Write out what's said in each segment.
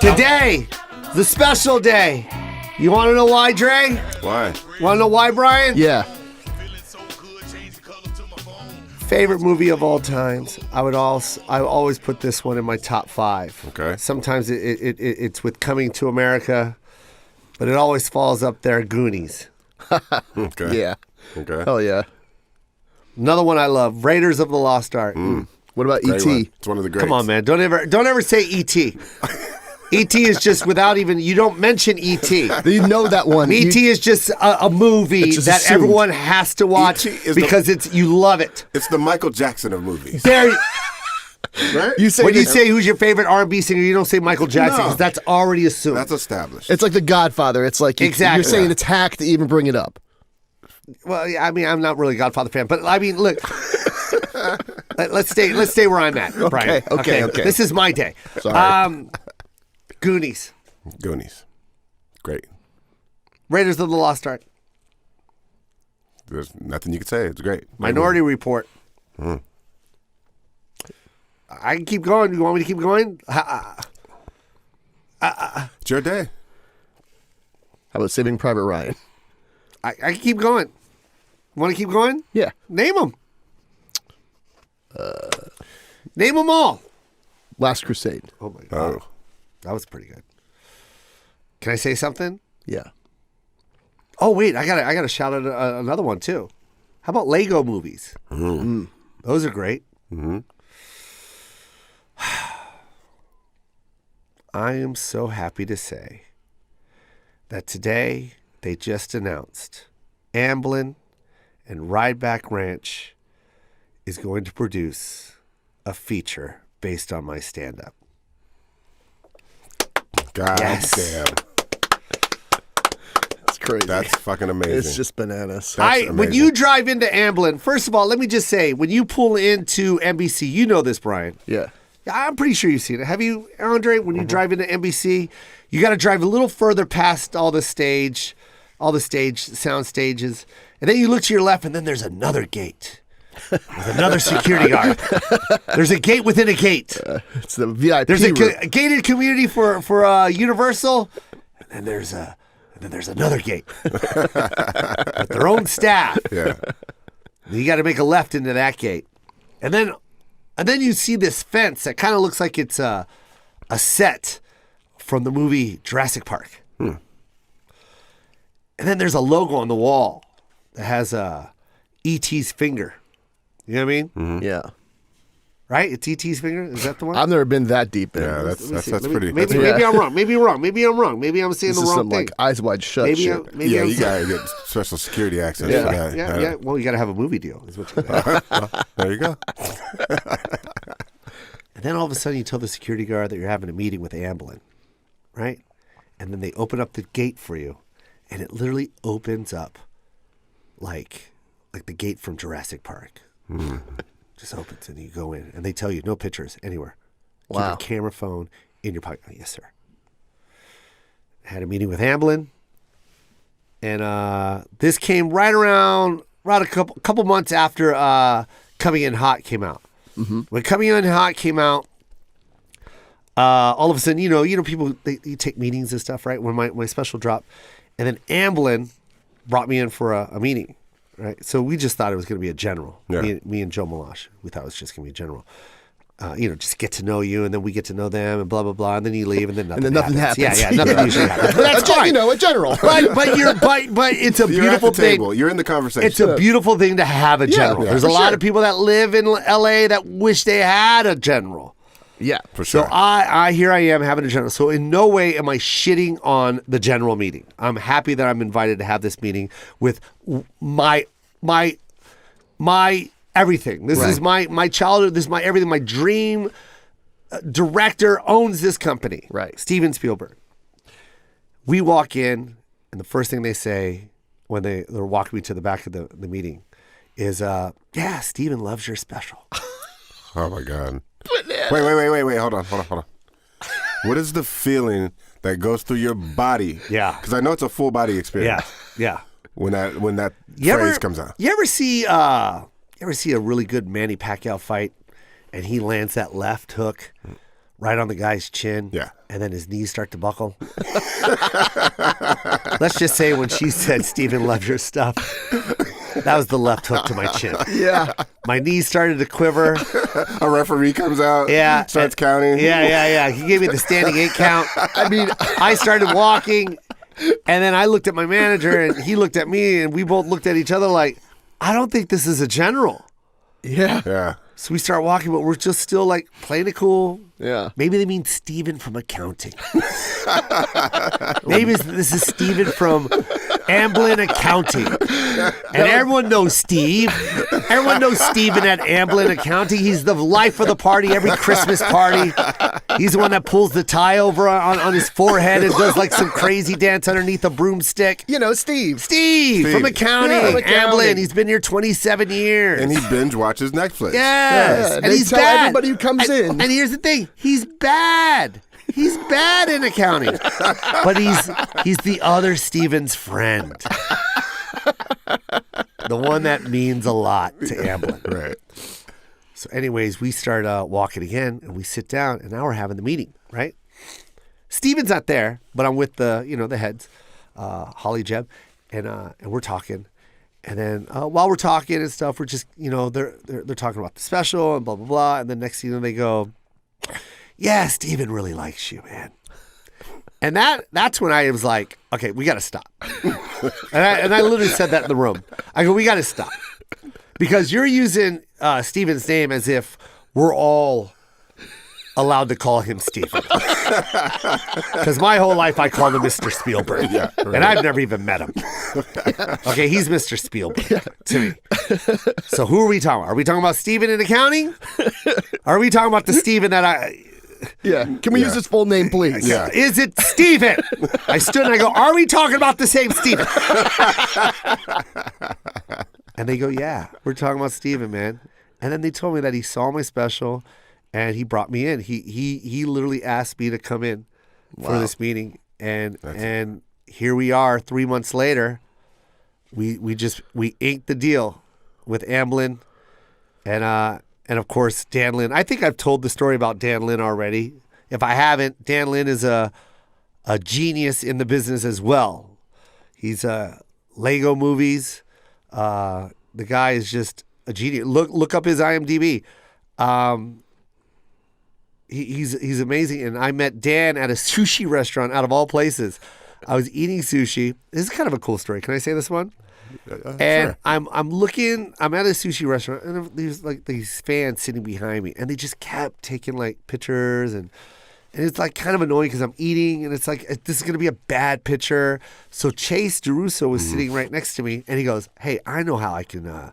Today, the special day. You want to know why, Dre? Why? Want to know why, Brian? Yeah. Favorite movie of all times. I always put this one in my top 5. Okay. Sometimes it's with Coming to America, but it always falls up there. Goonies. Okay. Yeah. Okay. Hell yeah. Another one I love. Raiders of the Lost Ark. What about Great E.T.? one. It's one of the greats. Come on, man. Don't ever say E.T. E.T. is just without even, you don't mention E.T. You know that one. E.T. is just a movie It's just that assumed. everyone has to watch E.T. is because you love it. It's the Michael Jackson of movies. There, Right? You say when you this- say who's your favorite R&B singer, you don't say Michael Jackson No. because that's already assumed. That's established. it's like The Godfather. It's like Exactly. you're saying it's hack to even bring it up. Well, I mean, I'm not really a Godfather fan, but I mean, look. Let's stay where I'm at, Brian. Okay. This is my day. Sorry. Goonies, Goonies. Great. Raiders of the Lost Ark, There's nothing you can say. It's great. Minority Report. I can keep going. You want me to keep going? It's your day. How about Saving Private Ryan? I can keep going. Want to keep going? Yeah. Name them. Name them all. Last Crusade. Oh my god, Oh. that was pretty good. Can I say something? Yeah. Oh wait, I got to shout out another one too. How about Lego movies? Those are great. I am so happy to say that today they just announced Amblin and Rideback Ranch is going to produce a feature based on my stand-up. God Yes. damn. It's crazy. That's fucking amazing. It's just bananas. That's When amazing. you drive into Amblin, first of all, let me just say, when you pull into NBC, you know this, Brian. Yeah. I'm pretty sure you've seen it. Have you, Andre? When you drive into NBC, you got to drive a little further past all the sound stages, and then you look to your left, and then there's another gate with another security guard. There's a gate within a gate. It's the VIP There's a room. gated community for Universal, and then there's another gate with their own staff. Yeah. You got to make a left into that gate, and then you see this fence that kind of looks like it's a set from the movie Jurassic Park. And then there's a logo on the wall that has E.T.'s finger. You know what I mean? Yeah. Right? It's E.T.'s finger. Is that the one? I've never been that deep in. Yeah, it. that's Let me- pretty. Maybe, that's maybe I'm wrong. Maybe I'm wrong. Maybe I'm saying This the is wrong some thing. like eyes wide shut maybe shit. yeah, I'm you gotta get special security access Yeah. for that. yeah. Well, you got to have a movie deal. Is what you gotta have. There you go. And then all of a sudden you tell the security guard that you're having a meeting with Amblin, right? And then they open up the gate for you, and it literally opens up like the gate from Jurassic Park. Just opens, and you go in, and they tell you no pictures anywhere. Keep Wow. your camera phone in your pocket. Oh, yes, sir. Had a meeting with Amblin, and this came right around a couple months after Coming In Hot came out. When Coming In Hot came out, all of a sudden, you know, people you take meetings and stuff, right? When my special dropped, and then Amblin brought me in for a meeting, right? So we just thought it was going to be a general. Yeah. Me and Joe Malash, we thought it was just going to be a general. Just get to know you, and then we get to know them, and blah blah blah, and then you leave, and then nothing happens. Yeah, nothing usually happens. But that's fine. You know, a general. But it's a You're beautiful at the thing. table. You're in the conversation. It's a beautiful thing to have a general. yeah, There's a for lot sure. of people that live in LA that wish they had a general. Yeah. for sure. So I here I am having a general. So in no way am I shitting on the general meeting. I'm happy that I'm invited to have this meeting with my everything. This is my childhood. This is my everything. My dream director owns this company. Right. Steven Spielberg. We walk in, and the first thing they say when they're walking me to the back of the meeting is, yeah, Steven loves your special. Oh my God. Wait. Hold on. What is the feeling that goes through your body? Yeah. Because I know it's a full body experience. Yeah. When that phrase comes out. You ever see a really good Manny Pacquiao fight, and he lands that left hook right on the guy's chin. Yeah. And then his knees start to buckle. Let's just say when she said, Steven, love your stuff, that was the left hook to my chin. Yeah. My knees started to quiver. A referee comes out, Yeah. starts counting. Yeah. He gave me the standing 8 count. I mean, I started walking, and then I looked at my manager, and he looked at me, and we both looked at each other like, I don't think this is a general. Yeah. Yeah. So we start walking, but we're just still like playing it cool. Yeah. Maybe they mean Steven from accounting. Maybe this is Steven from Amblin Accounting. And everyone knows Steve. Everyone knows Steven at Amblin Accounting. He's the life of the party, every Christmas party. He's the one that pulls the tie over on his forehead and does like some crazy dance underneath a broomstick. You know, Steve. Steve from accounting. Yeah, from accounting. Amblin. He's been here 27 years. And he binge watches Netflix. Yes. Yeah, And they he's tell bad. everybody who comes in. And here's the thing. He's bad. He's bad in accounting. But he's the other Steven's friend. The one that means a lot to Amblin. Right. So anyways, we start walking again, and we sit down, and now we're having the meeting, right? Steven's not there, but I'm with the heads, Holly, Jeb, and we're talking. And then while we're talking and stuff, we're just, they're talking about the special and blah, blah, blah. And then next thing you know, they go, yeah, Steven really likes you, man. And that's when I was like, okay, we got to stop. and I literally said that in the room. I go, we got to stop. Because you're using Steven's name as if we're all allowed to call him Steven. Because my whole life I called him Mr. Spielberg. Yeah, right. And I've never even met him. Okay, he's Mr. Spielberg to me. So who are we talking about? Are we talking about Steven in accounting? Are we talking about the Steven that I... Yeah. Can we use his full name, please? Yeah. Is it Steven? I stood and I go, are we talking about the same Steven? And they go, yeah, we're talking about Steven, man. And then they told me that he saw my special and he brought me in. He literally asked me to come in for this meeting. And here we are 3 months later. We inked the deal with Amblin and of course Dan Lin. I think I've told the story about Dan Lin already. If I haven't, Dan Lin is a genius in the business as well. He's Lego movies. The guy is just a genius. Look up his IMDb. He's amazing. And I met Dan at a sushi restaurant out of all places. I was eating sushi. This is kind of a cool story. Can I say this one? And sure. I'm at a sushi restaurant, and there's like these fans sitting behind me, and they just kept taking like pictures, and it's like kind of annoying because I'm eating, and it's like this is gonna be a bad picture. So Chase DeRusso was sitting right next to me, and he goes, "Hey, I know how I can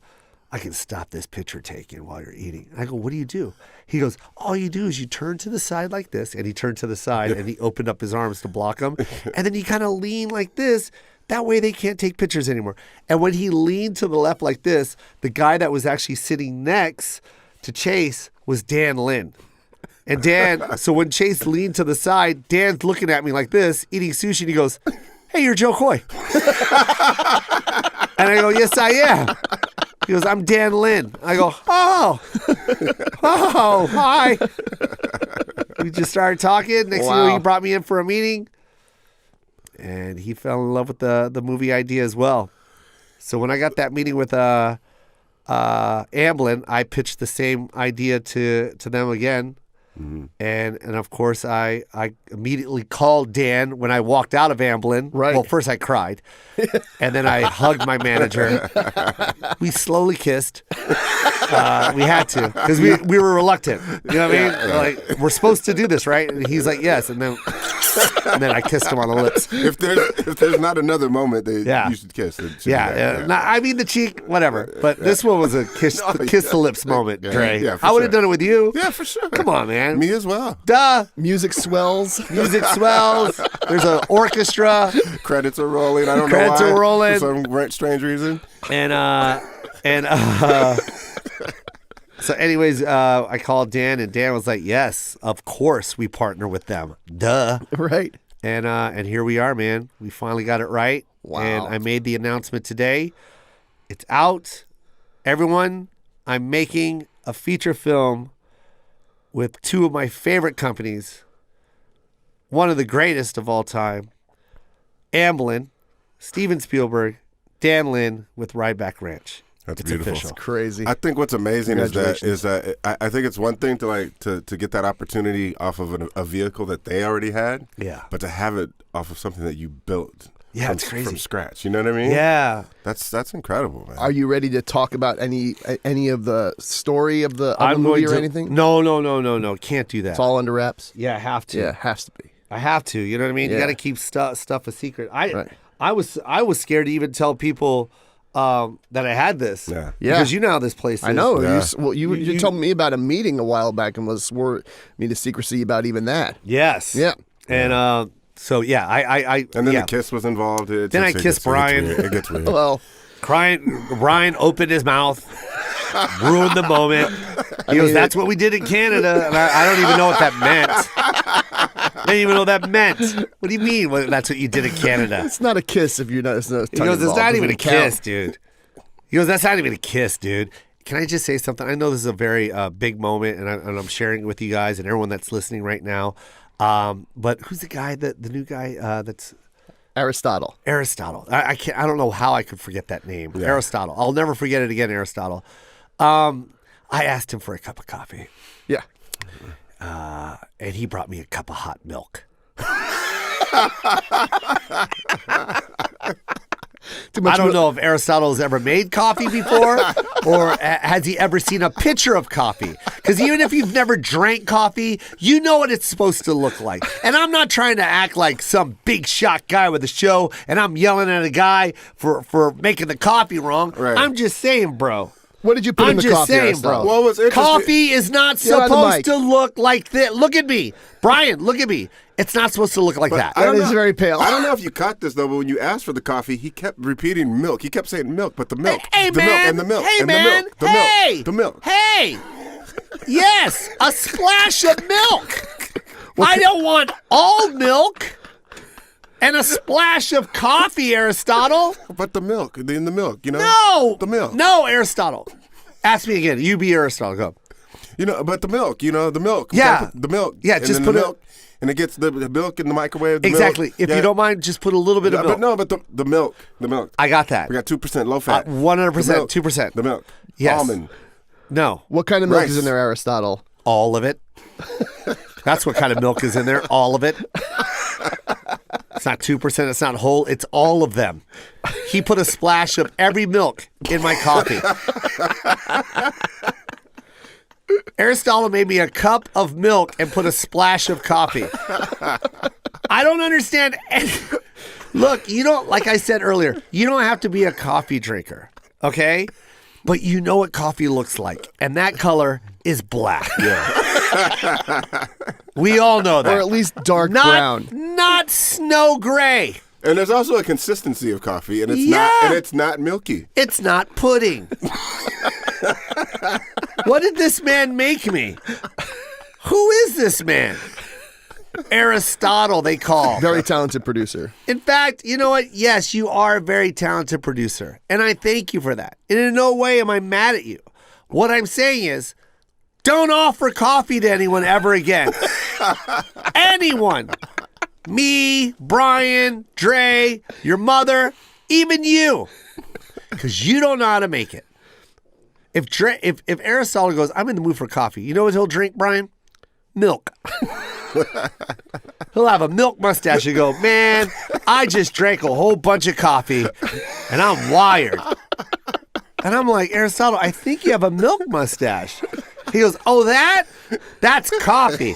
stop this picture taking while you're eating." And I go, "What do you do?" He goes, "All you do is you turn to the side like this," and he turned to the side, and he opened up his arms to block them, and then you kind of lean like this. That way they can't take pictures anymore. And when he leaned to the left like this, the guy that was actually sitting next to Chase was Dan Lin. And Dan, so when Chase leaned to the side, Dan's looking at me like this, eating sushi, and he goes, "Hey, you're Jo Koy." And I go, "Yes, I am." He goes, "I'm Dan Lin." I go, oh, hi. We just started talking. Next thing you know, he brought me in for a meeting. And he fell in love with the movie idea as well. So when I got that meeting with Amblin, I pitched the same idea to them again. Mm-hmm. And of course, I immediately called Dan when I walked out of Amblin. Right. Well, first I cried. And then I hugged my manager. We slowly kissed. We had to because we were reluctant. You know what I mean? Yeah. Like, we're supposed to do this, right? And he's like, yes. And then I kissed him on the lips. If there's not another moment, you should kiss. Yeah. No, I mean the cheek, whatever. But this one was a kiss the lips moment, Dre. Yeah, I would have done it with you. Yeah, for sure. Come on, man. Me as well. Duh. Music swells. Music swells. There's an orchestra. Credits are rolling. I don't know why. Credits are rolling. For some strange reason. So anyways, I called Dan, and Dan was like, yes, of course we partner with them. Duh. Right. And here we are, man. We finally got it right. Wow. And I made the announcement today. It's out. Everyone, I'm making a feature film with two of my favorite companies, one of the greatest of all time, Amblin, Steven Spielberg, Dan Lin with Ryback Ranch. That's It's beautiful. official. Crazy. I think what's amazing is Congratulations. that I think it's one thing to get that opportunity off of a vehicle that they already had, Yeah. but to have it off of something that you built, Yeah, from, it's crazy. from scratch. You know what I mean? Yeah. That's incredible, man. Are you ready to talk about any of the story of the I'm movie going or to, anything? No. Can't do that. It's all under wraps. Yeah, I have to. Yeah, has to be. I have to. You know what I mean? You Yeah. got to keep stuff a secret. Right. I was scared to even tell people that I had this. Yeah. Yeah. Because you know how this place is. I know. Yeah. You told me about a meeting a while back and swore me to secrecy about even that. Yes. Yeah. And so yeah, I And then yeah. the kiss was involved. Then I kissed Brian. It gets weird. Well, Ryan opened his mouth, ruined the moment. He goes, "That's what we did in Canada," and I don't even know what that meant. I didn't even know what that meant. What do you mean? Well, that's what you did in Canada? it's not a kiss if you're not. It's He goes, "It's not even a kiss, dude." He goes, "That's not even a kiss, dude." Can I just say something? I know this is a very big moment, and I'm sharing it with you guys and everyone that's listening right now. But who's the guy the new guy that's Aristotle. Aristotle? I can't. I don't know how I could forget that name. Aristotle. I'll never forget it again. Aristotle. I asked him for a cup of coffee, Yeah. and he brought me a cup of hot milk. Too much I don't milk. know if Aristotle has ever made coffee before, or has he ever seen a picture of coffee? Because even if you've never drank coffee, you know what it's supposed to look like. And I'm not trying to act like some big shot guy with a show, and I'm yelling at a guy for making the coffee wrong. Right. I'm just saying, bro. What did you put in I'm the just coffee, saying, Aristotle? bro. Well, what's interesting- Coffee is not Get on the supposed mic. to look like this. Look at me. Brian, look at me. It's not supposed to look like that. I don't That is know- very pale. I don't know if you caught this though, but when you asked for the coffee, he kept repeating milk. He kept saying milk, but the milk, Hey, the man. milk, and the milk, Hey, and man. the milk, the Hey. milk, the milk. Hey. Yes, a splash of milk. I don't want all milk and a splash of coffee, Aristotle. But the milk, in the milk, you know. No. the milk. No, Aristotle. Ask me again. You be Aristotle. Go. You know, but the milk, the milk. Yeah. the milk. Yeah, and just then put the it- milk, and it gets the milk in the microwave. The Exactly. Milk. If Yeah. you don't mind, just put a little bit of Yeah, milk. but no, but the milk, I got that. We got 2% low fat. 100%, The milk, 2%. The milk. Yes. Almond. No. What kind of milk Rice. is in there, Aristotle? All of it. That's what kind of milk is in there. All of it. It's not 2%. It's not whole. It's all of them. He put a splash of every milk in my coffee. Aristotle made me a cup of milk and put a splash of coffee. I don't understand. Look, you don't, like I said earlier, you don't have to be a coffee drinker, okay? But you know what coffee looks like, and that color is black. Yeah. We all know that. Or at least dark not, brown. Not snow gray. And there's also a consistency of coffee, and it's Yeah. not milky. It's not pudding. What did this man make me? Who is this man? Aristotle, they call. Very talented producer. In fact, you know what? Yes, you are a very talented producer, and I thank you for that. And in no way am I mad at you. What I'm saying is, don't offer coffee to anyone ever again. Anyone. Me, Brian, Dre, your mother, even you. Because you don't know how to make it. If Aristotle goes, I'm in the mood for coffee, you know what he'll drink, Brian? Milk. He'll have a milk mustache and go, man, I just drank a whole bunch of coffee and I'm wired. And I'm like, Aristotle, I think you have a milk mustache. He goes, oh, that's coffee.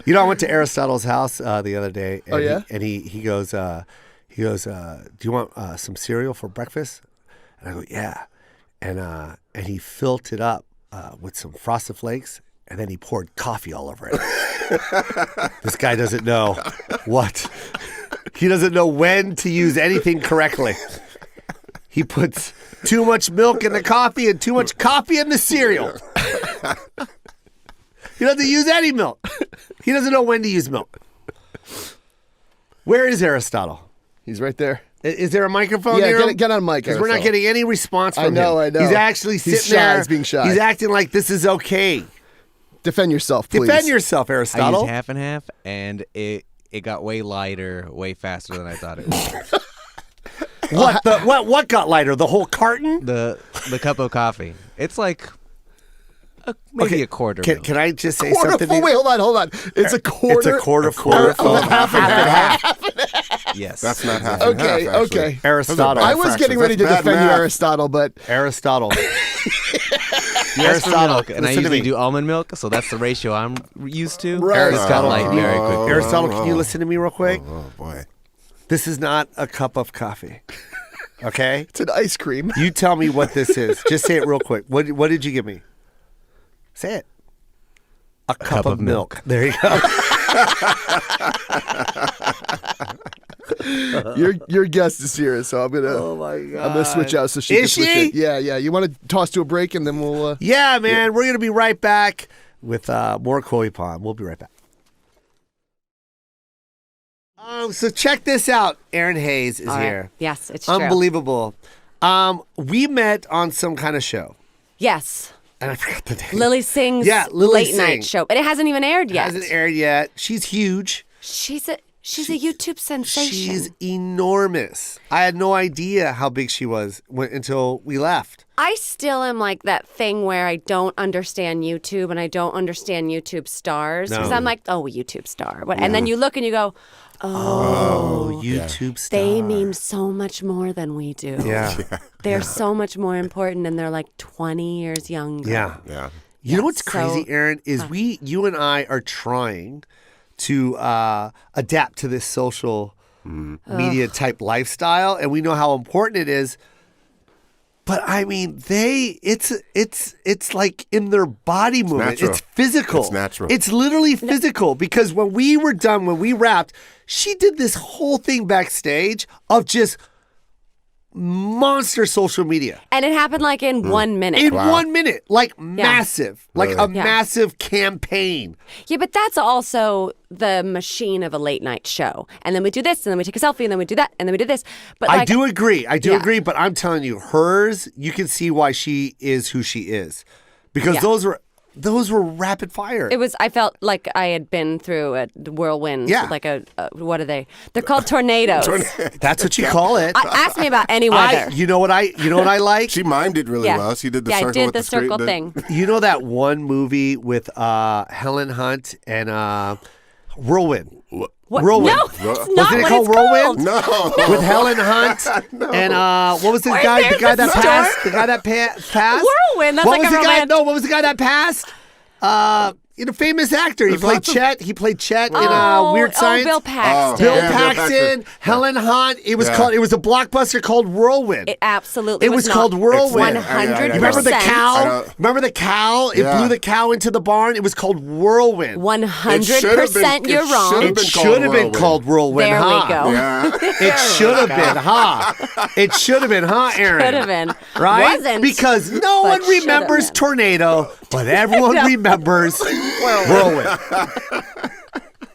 You know, I went to Aristotle's house the other day. And Oh, yeah? he goes, do you want some cereal for breakfast? And I go, yeah. And he filled it up with some Frosted Flakes, and then he poured coffee all over it. This guy doesn't know what. He doesn't know when to use anything correctly. He puts too much milk in the coffee and too much coffee in the cereal. He doesn't use any milk. He doesn't know when to use milk. Where is Aristotle? He's right there. Is there a microphone Yeah, here? get on mic, Because we're not Aristotle. getting any response from him. I know. He's actually He's sitting shy, there. he's being shy. He's acting like this is okay. Defend yourself, please. Defend yourself, I Aristotle. used half and half, and it got way lighter, way faster than I thought it would. What got lighter? The whole carton? the cup of coffee. It's like maybe a quarter. milk. Can I just say Quarter something? full. Wait, hold on. It's a quarter. It's a quarter full. Half and half. Yes, That's not half and half, actually. Okay. Aristotle. I was getting ready to That's bad defend you, math. Aristotle, but Aristotle. You asked for milk, and I listen to usually me. do almond milk, so that's the ratio I'm used to. Right. It's got light very quickly. Aristotle, can you listen to me real quick? Oh, boy. This is not a cup of coffee. Okay? it's an ice cream. You tell me what this is. Just say it real quick. What did you give me? Say it. A cup of milk. There you go. Your guest is here, so I'm gonna. Oh my God. I'm gonna switch out so she Is can switch she? in. Yeah. You want to toss to a break and then we'll. Yeah, man. We're going to be right back with more Koy Po. We'll be right back. So check this out. Erinn Hayes is All right. here. Yes, it's true. Unbelievable. We met on some kind of show. Yes. And I forgot the name. Lily Singh's Yeah, Lily late Singh. night show. But it hasn't even aired yet. Hasn't aired yet. She's huge. She's a YouTube sensation. She's enormous. I had no idea how big she was until we left. I still am like that thing where I don't understand YouTube and I don't understand YouTube stars. Because No. I'm like, oh, YouTube star. And then you look and you go, Oh, YouTube star. they mean so much more than we do. Yeah. They're so much more important and they're like 20 years younger. Yeah. Yeah. You know what's So- crazy, Erinn, is you and I are trying to adapt to this social media type lifestyle, and we know how important it is. But I mean, it's like in their body movement. natural. It's physical. It's natural. It's literally physical because when we were done, when we wrapped, she did this whole thing backstage of just monster social media. And it happened like in 1 minute. In 1 minute, like massive, like a Really? Yeah. massive campaign. Yeah, but that's also the machine of a late night show. And then we do this, and then we take a selfie, and then we do that, and then we do this. But I like, do agree. I do Yeah. agree, but I'm telling you, hers, you can see why she is who she is. Because Yeah. those were rapid fire. It was. I felt like I had been through a whirlwind. Yeah. Like what are they? They're called tornadoes. That's what you call it. Ask me about any weather. You know what I like? She mimed it really Yeah. well. She did the Yeah, I circle did with the straight- circle thing. You know that one movie with Helen Hunt and Whirlwind? What? Whirlwind. No, that's Wasn't not it what called it's Whirlwind? called. No. With Helen Hunt and what was the Wait, guy? The there's guy a that store? passed. The guy that passed. Whirlwind. That's what like was a the guy? romantic. No, what was the guy that passed? Famous actor. He There's played lots of- Chet. He played Chet in Weird Science. Bill Paxton. Bill Yeah, Bill Paxton, Paxton. Helen Hunt. It was Yeah. called. It was a blockbuster called Whirlwind. It absolutely It was not. called Whirlwind. 100%. You remember the I cow? know. Remember the cow? It Yeah. blew the cow into the barn. It was called Whirlwind. 100% you're wrong. should've It been should called have been Whirlwind. called Whirlwind. There we huh? go. Yeah. It should have been, huh? It should have been, huh, Aaron? Could have been. Right? Wasn't. Because no but one should have remembers been. tornado, but everyone No. remembers Whirlwind.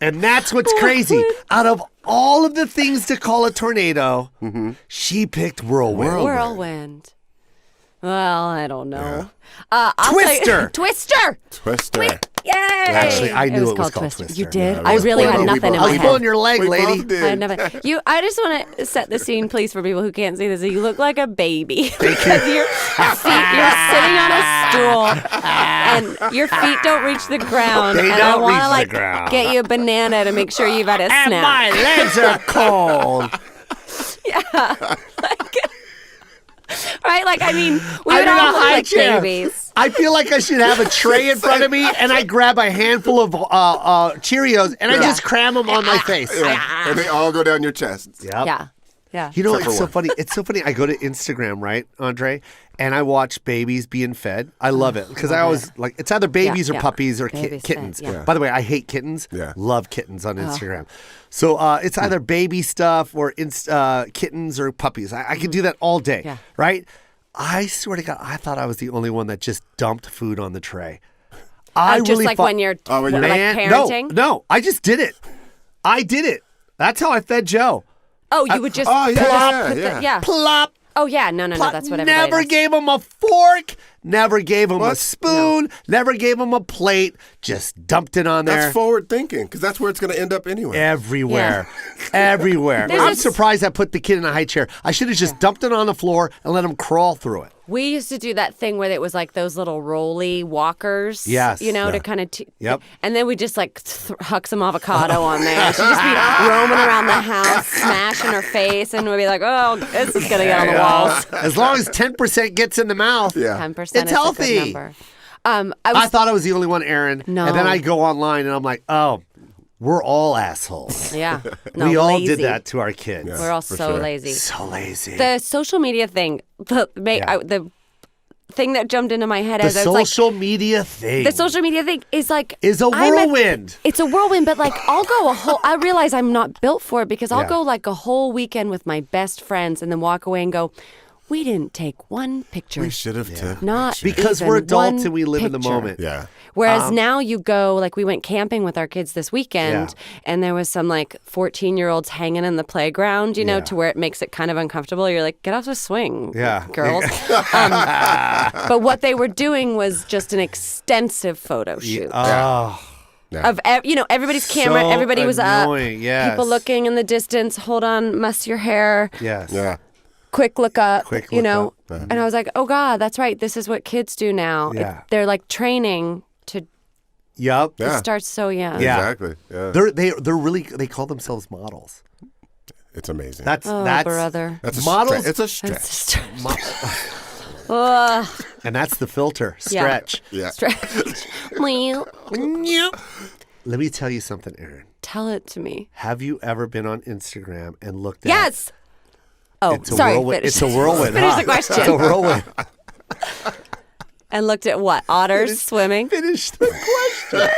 And that's what's crazy. Out of all of the things to call a tornado, she picked Whirlwind. Whirlwind. Well, I don't know. I'll tell you- Twister. Twister. Twister. Yay! Actually, I knew it was called Twister. Twister. You did? Yeah, I really we had both- nothing in I my was pulling head. your leg, We lady. both did. I had nothing. I just want to set the scene, please, for people who can't see this. You look like a baby because your feet. You're sitting on a stool, and your feet don't reach the ground. They and don't I want reach to the like ground. get you a banana to make sure you've had a And snack. my legs are cold. Right? Like, I mean, we I'm would in a all look high like chair. babies. I feel like I should have a tray in front of me, and I grab a handful of Cheerios, and I just cram them on my face. Yeah. And they all go down your chest. Yep. Yeah. Yeah. You know, Except it's for so one. funny. It's so funny. I go to Instagram, right, Andre, and I watch babies being fed. I love it because I always like it's either babies or yeah. puppies or Babies fed, kittens. yeah. By the way, I hate kittens. Yeah. Love kittens on Instagram. So it's either baby stuff or kittens or puppies. I could do that all day, Yeah. right? I swear to God, I thought I was the only one that just dumped food on the tray. I just really like thought, when you're when you're- like Man, parenting. no, I just did it. I did it. That's how I fed Joe. Oh, you would just Oh, yeah, plop, yeah, put yeah. the, yeah. Plop. Oh yeah, no, that's what everybody Never does. gave him a fork. Never gave him a What? spoon. Never gave him a plate. Just dumped it on there. That's forward thinking, because that's where it's going to end up anyway. Everywhere. Everywhere. There's I'm a- surprised I put the kid in a high chair. I should have just dumped it on the floor and let him crawl through it. We used to do that thing where it was like those little rolly walkers. Yes. You know, Yeah. to kind of. Yep. And then we just like huck some avocado on there. She'd just be roaming around the house, smashing her face, and we'd be like, "Oh, this is gonna get on the walls." As long as 10% gets in the mouth. Yeah. 10%. It's is a good healthy. number. I thought I was the only one, Erin. No. And then I go online and I'm like, oh, we're all assholes. Yeah. No, We all lazy. did that to our kids. We're all for so sure. lazy. So lazy. The social media thing, the thing that jumped into my head The as I was like, social media thing the social media thing is like is a I'm whirlwind. It's a whirlwind, but like I'll go I realize I'm not built for it because I'll Yeah. go like a whole weekend with my best friends and then walk away and go, we didn't take one picture. We should have took Not pictures. Because even we're adults one and we live in the picture. moment. Yeah. Whereas now you go, like we went camping with our kids this weekend and there was some like 14-year-olds hanging in the playground, you know, Yeah. to where it makes it kind of uncomfortable. You're like, get off the swing, Yeah. girls. But what they were doing was just an extensive photo shoot. Oh, Of everybody's camera, So everybody was annoying, up, yes. people looking in the distance. Hold on, muss your hair. yes. Yeah. Quick look up. Quick you look know, up. and I was like, oh God, that's right. This is what kids do now. Yeah. They're like training to. Yep. Yeah. It starts so young. Yeah. Exactly. Yeah. They're really, they call themselves models. It's amazing. That's Oh, that's brother. That's a models. It's a It's stretch. just- Ugh. And that's the filter. Yeah. Stretch. Yeah. Stretch. Well, Let me tell you something, Erin. tell it to me. Have you ever been on Instagram and looked at Yes. Oh, It's a sorry. whirlwind. Finish. It's a whirlwind. Finish huh? the question. It's a whirlwind. And looked at what? Otters swimming. Finish the question.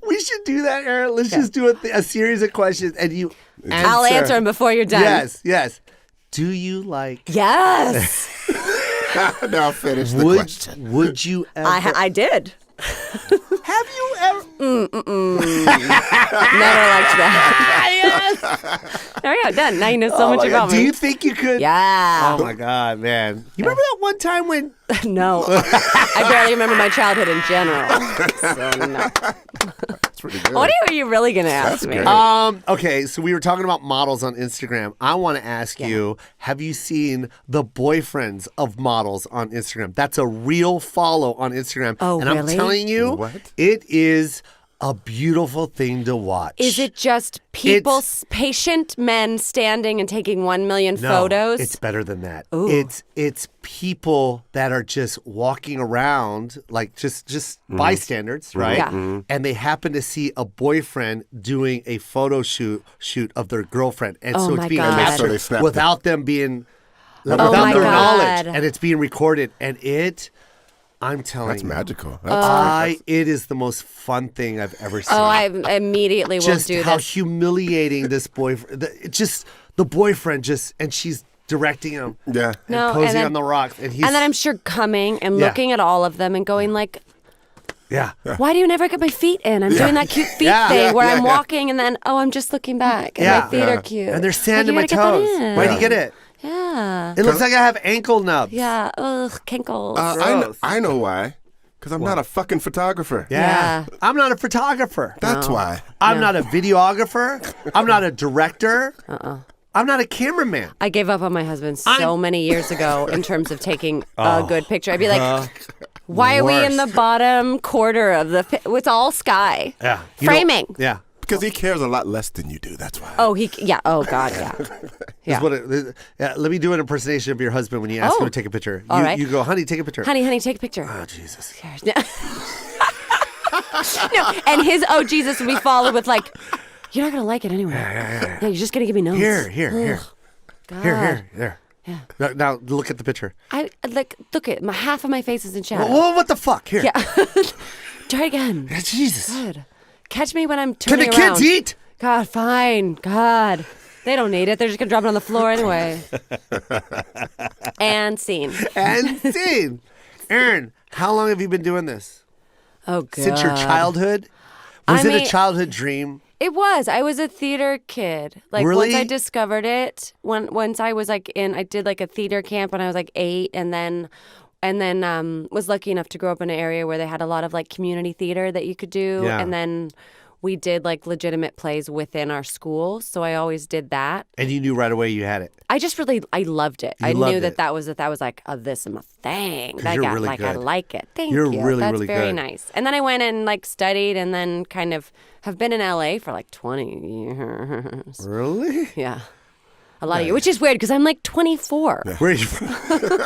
We should do that, Erin. Let's just do a series of questions, and you answer. I'll answer them before you're done. Yes, yes. Do you like? Yes. Now finish the question. Would you ever? I did. Have you ever? Never liked that. There we go. Done. Now you know so Oh much my about God. me. Do you think you could? Yeah. Oh my God, man! You remember that one time when? No. I barely remember my childhood in general. So no. That's pretty good. What are you really going to ask That's me? great. Okay, so we were talking about models on Instagram. I want to ask you, have you seen the boyfriends of models on Instagram? That's a real follow on Instagram. Oh, and I'm really? telling you, What? it is a beautiful thing to watch. Is it just people, patient men standing and taking 1 million No, photos? it's better than that. Ooh. It's people that are just walking around like just bystanders, right? Yeah. And they happen to see a boyfriend doing a photo shoot of their girlfriend, and Oh so my it's being God. So captured they snapped it. without them being Oh without my their God. knowledge, and it's being recorded, and I'm telling That's you, magical. That's it is the most fun thing I've ever seen. Oh, I immediately will just do how this. humiliating this boyfriend. The boyfriend and she's directing him. yeah. And No, and posing then- on the rocks, and he's And then I'm sure coming and Yeah. looking at all of them and going like, yeah. why do you never get my feet in? I'm doing that cute feet Yeah. thing where Yeah, I'm yeah. walking and then, oh, I'm just looking back and Yeah. my feet Yeah. are cute. And they're sanding Like, my you gotta get toes. that in. Where do you get it? Yeah. It looks like I have ankle nubs. Yeah. Ugh, kinkles. Gross. I know why. Because I'm not a fucking photographer. Yeah. Yeah. I'm not a photographer. That's why. I'm not a videographer. I'm not a director. I'm not a cameraman. I gave up on my husband so many years ago in terms of taking a good picture. I'd be like, why are we in the worst. bottom quarter of the... It's all sky. Yeah. Framing. Yeah. Because he cares a lot less than you do. That's why. Oh, oh, God, yeah. Yeah. Let me do an impersonation of your husband when you ask him to take a picture. All right. You go, honey, take a picture. Honey, take a picture. Oh, Jesus. No, and his "oh Jesus" would be followed with like, "You're not gonna like it anyway. Yeah, you're just gonna give me notes." Here. God. Here. Now look at the picture. I like look at half of my face is in shadow. Whoa, what the fuck? Here. Yeah. Try again. Yeah, Jesus. Good. Catch me when I'm Can turning the kids around. eat? God, fine. God. They don't need it. They're just gonna drop it on the floor anyway. And scene. And scene. Erinn, how long have you been doing this? Oh God. Since your childhood? Was I it a mean, childhood dream? It was. I was a theater kid. Like Really? once I discovered it, once I was like I did like a theater camp when I was like 8, and then was lucky enough to grow up in an area where they had a lot of like community theater that you could do, Yeah. and then we did like legitimate plays within our school. So I always did that. And you knew right away you had it. I just I loved it. You I loved knew it. that was like, oh, this is my thing. 'Cause you're really I good. like it. Thank You're you. really, That's really very good. nice. And then I went and like studied, and then kind of have been in LA for like 20 years. Really? Yeah. A lot of years, which is weird because I'm like 24. Where are you from?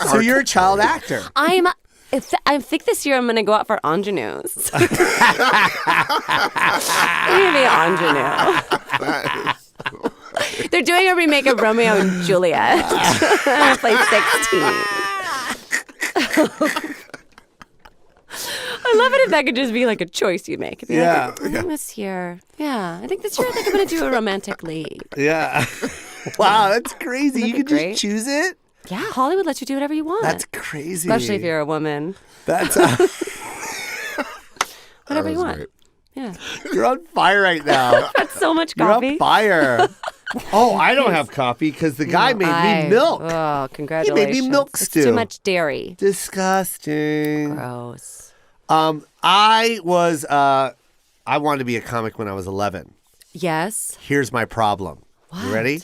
So you're a child actor. I think this year I'm going to go out for ingenues. I'm going to be an ingenue. They're doing a remake of Romeo and Juliet. I play 16. I love it if that could just be like a choice you make. It'd be Yeah. like, I think this year, I think this year I'm going to do a romantic lead. Yeah. Wow, that's crazy. You Isn't can that great? just choose it? Yeah, Hollywood lets you do whatever you want. That's crazy. Especially if you're a woman. That's Whatever That you was want. great. Yeah. you're on fire right now. That's so much You're coffee. on fire. Oh, I don't have coffee because the guy made me milk. Oh, congratulations. milk It's stew. too much dairy. Disgusting. Gross. I wanted to be a comic when I was 11. Yes. Here's my problem. What? You ready?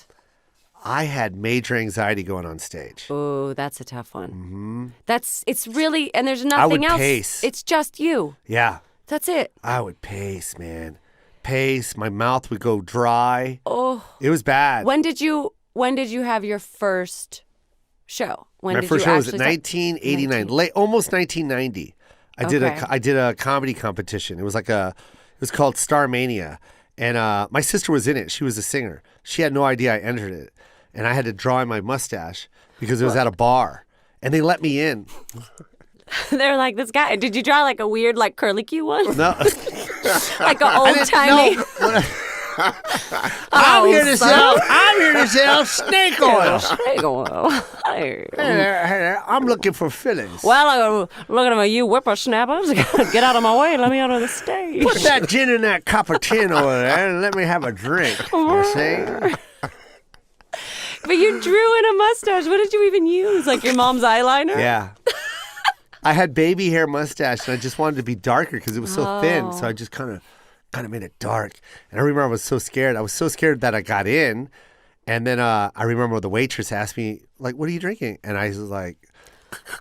I had major anxiety going on stage. Oh, that's a tough one. Mm-hmm. It's really, and there's nothing I would else. pace. It's just you. Yeah. That's it. I would pace, man. Pace. My mouth would go dry. Oh. It was bad. When did you have your first show? When My did first you show was in actually start- 1989, almost 1990. I Okay. did a comedy competition. It was called Starmania, and my sister was in it. She was a singer. She had no idea I entered it, and I had to draw in my mustache because it was at a bar, and they let me in. They're like, this guy, did you draw like a weird, like curly Q one? No, Like an old timey. I'm here to sell snake oil. Hey there, I'm looking for fillings. Well, look at you whippersnappers. Get out of my way. Let me out of the stage. Put that gin in that cup of tin over there and let me have a drink. You see? But you drew in a mustache. What did you even use? Like your mom's eyeliner? Yeah. I had baby hair mustache, and I just wanted to be darker because it was so thin. So I just kind of made it dark. And I remember I was so scared. I was so scared that I got in. And then I remember the waitress asked me, like, what are you drinking? And I was like,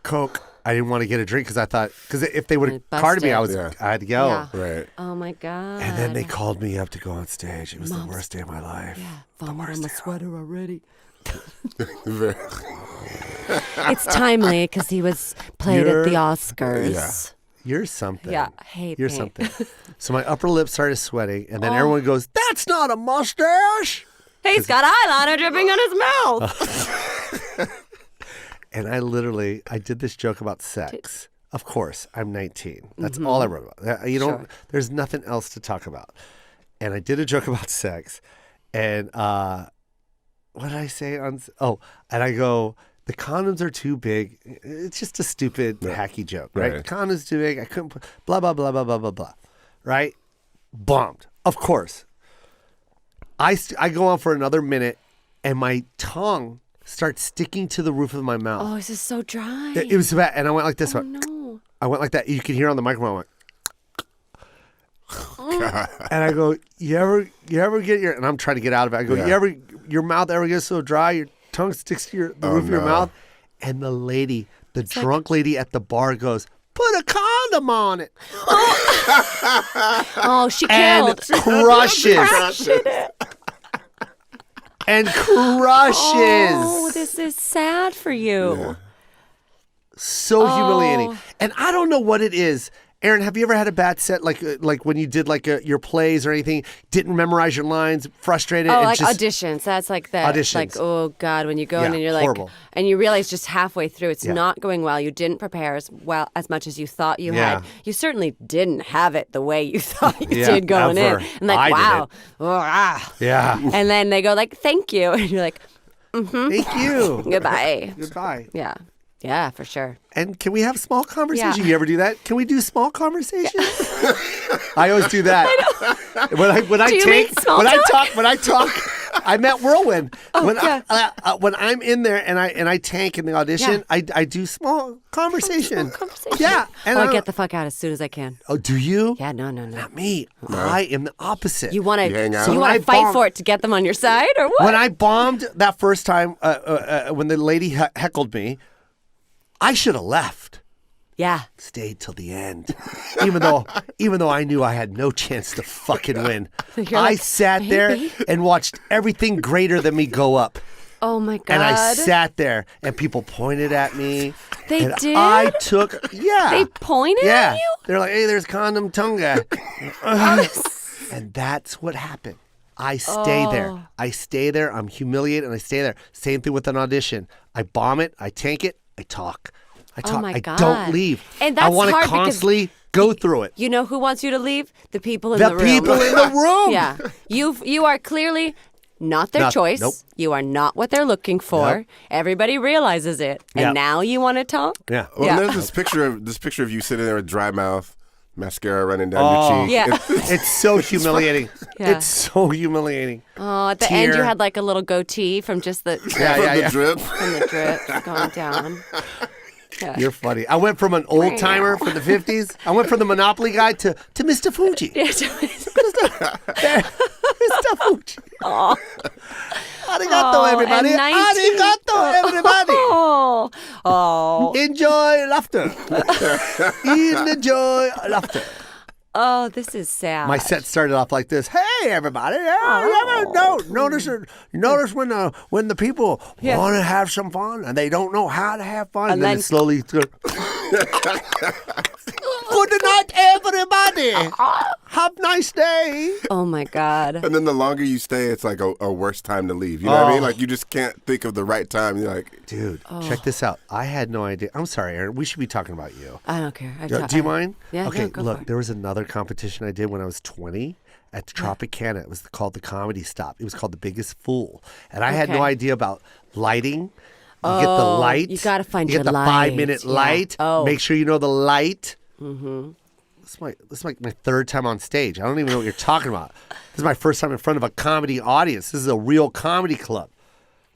Coke. I didn't want to get a drink because if they would have carded me, I had to go. Yeah. Right. Oh my God. And then they called me up to go on stage. It was the worst day of my life. Yeah. Vomit on my sweater already. Very- It's timely because he was played at the Oscars. Yeah. You're something. Yeah. Hey, You're Pink. something. So my upper lip started sweating, and then everyone goes, "That's not a mustache." Hey, he's got eyeliner dripping on his mouth. And I did this joke about sex. Of course, I'm 19. That's all I wrote about. Sure. There's nothing else to talk about. And I did a joke about sex, and what did I say and I go, the condoms are too big. It's just a stupid, hacky joke, right? Right. Condoms too big. I couldn't put blah, blah, blah, blah, blah, blah, blah, right? Bombed. Of course. I go on for another minute, and my tongue starts sticking to the roof of my mouth. Oh, this is so dry. It was bad, and I went like this. Oh, no. I went like that. You can hear on the microphone. I went, and I go, you ever get your? And I'm trying to get out of it. I go, your mouth ever gets so dry, your tongue sticks to the roof of your mouth? And the drunk lady at the bar goes, put a condom on it. Oh, she And killed. crushes. And crushes. Oh, this is sad for you. Yeah. So humiliating. And I don't know what it is. Erinn, have you ever had a bad set, like when you did your plays or anything, didn't memorize your lines, frustrated? Oh, and like just, auditions. That's like that. Auditions. Like, oh God, when you go in Yeah, and you're horrible. like, and you realize just halfway through it's Yeah. not going well. You didn't prepare as much as you thought you Yeah. had. You certainly didn't have it the way you thought you Yeah, did going ever. in. And like, I wow. didn't. Oh, ah. Yeah. And then they go like, thank you. And you're like, Thank you. goodbye. Goodbye. Yeah. Yeah, for sure. And can we have small conversation? Yeah. You ever do that? Can we do small conversations? I always do that. When I Do you take mean small when I talk, I met Whirlwind. When yeah. when I'm in there and I tank in the audition, I do small conversation. Conversation. Yeah, and I get the fuck out as soon as I can. Oh, do you? Yeah, no. Not me. I am the opposite. You want You hang out? to When I fight bomb- for it to get them on your side, or what? When I bombed that first time, when the lady heckled me, I should have left. Yeah. Stayed till the end, even though I knew I had no chance to fucking win. You're I like, sat there "Baby." and watched everything greater than me go up, Oh my god. and I sat there, and people pointed at me. They and did? I took They pointed yeah. at you? They're like, "Hey, there's condom tongue guy," and that's what happened. I stay there. I stay there. I'm humiliated, and I stay there. Same thing with an audition. I bomb it. I tank it. I talk. I talk. my I God. don't leave. And I that's want to hard because constantly go through it. You know who wants you to leave? The people in The the room. people in the room. Yeah. You are clearly not their choice. Nope. You are not what they're looking for. Nope. Everybody realizes it. And Yep. now you want to talk? Yeah. Well, Yeah. there's this picture of you sitting there with dry mouth, mascara running down your cheek. Yeah. It's so humiliating. Yeah. It's so humiliating. Oh, at the end you Tear. had like a little goatee from just the Yeah, From yeah, the yeah. drip. from the drip going down. Yeah. You're funny. I went from an old timer from the 50s. I went from the Monopoly guy to Mr. Fuji. Yeah, Mr. Fuji. Aw. Arigato, Oh, everybody. and 19 Arigato, everybody. Oh, Enjoy laughter. Enjoy laughter. oh, this is sad. My set started off like this. Hey, everybody! Notice when the people Yeah. want to have some fun and they don't know how to have fun, and then then- it slowly. Good night, everybody. Have a nice day. Oh my God. And then the longer you stay, it's like a worse time to leave. You know what I mean? Like you just can't think of the right time. You're like, Dude, check this out. I had no idea. I'm sorry, Erinn. We should be talking about you. I don't care. Do you mind? Yeah, Okay, no, go look, for it. there was another competition I did when I was 20 at Tropicana. It was called the Comedy Stop. It was called The Biggest Fool. And I had no Okay. idia about lighting. You get the light. you gotta find You your get the light. 5-minute Yeah. light. Oh. Make sure you know the light. Mm-hmm. This is like my third time on stage. I don't even know what you're talking about. This is my first time in front of a comedy audience. This is a real comedy club.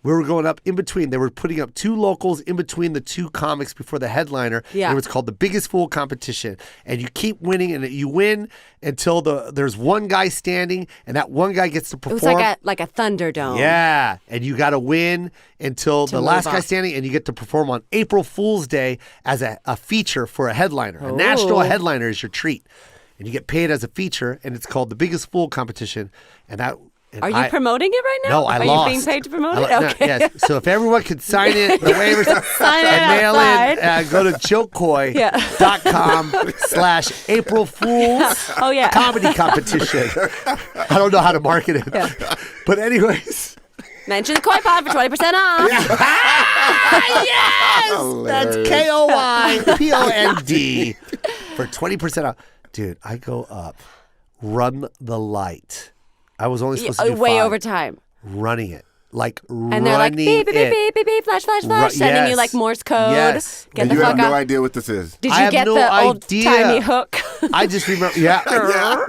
We were going up in between. They were putting up two locals in between the two comics before the headliner. Yeah. And it was called the Biggest Fool competition. And you keep winning, and you win until there's one guy standing, and that one guy gets to It perform. was like a Thunderdome. Yeah, and you got to win until the move last guy on. standing, and you get to perform on April Fool's Day as a feature for a headliner. A national headliner is your treat, and you get paid as a feature, and it's called the Biggest Fool competition. And that. And Are you promoting it right now? No, I Are lost. you being paid to promote I it? lo- no, Okay. yes. So if everyone could sign it, the waivers, Sign it and mail outside. in, go to jokoy.com/April Fools Oh, yeah. comedy competition. I don't know how to market it. But anyways. Mention the Koy Po for 20% off. Yes! That's KOYPOND for 20% off. Dude, I go up, run the light. I was only supposed to do Way 5. over time. Running it. Like running And they're like, beep, beep, beep, it. beep, beep, beep, flash, flash, flash, sending you yes. like Morse code. Yes. Get and the you have fuck no out. idea what this is. Did I you have get no the idea. old-timey hook? I just remember, yeah.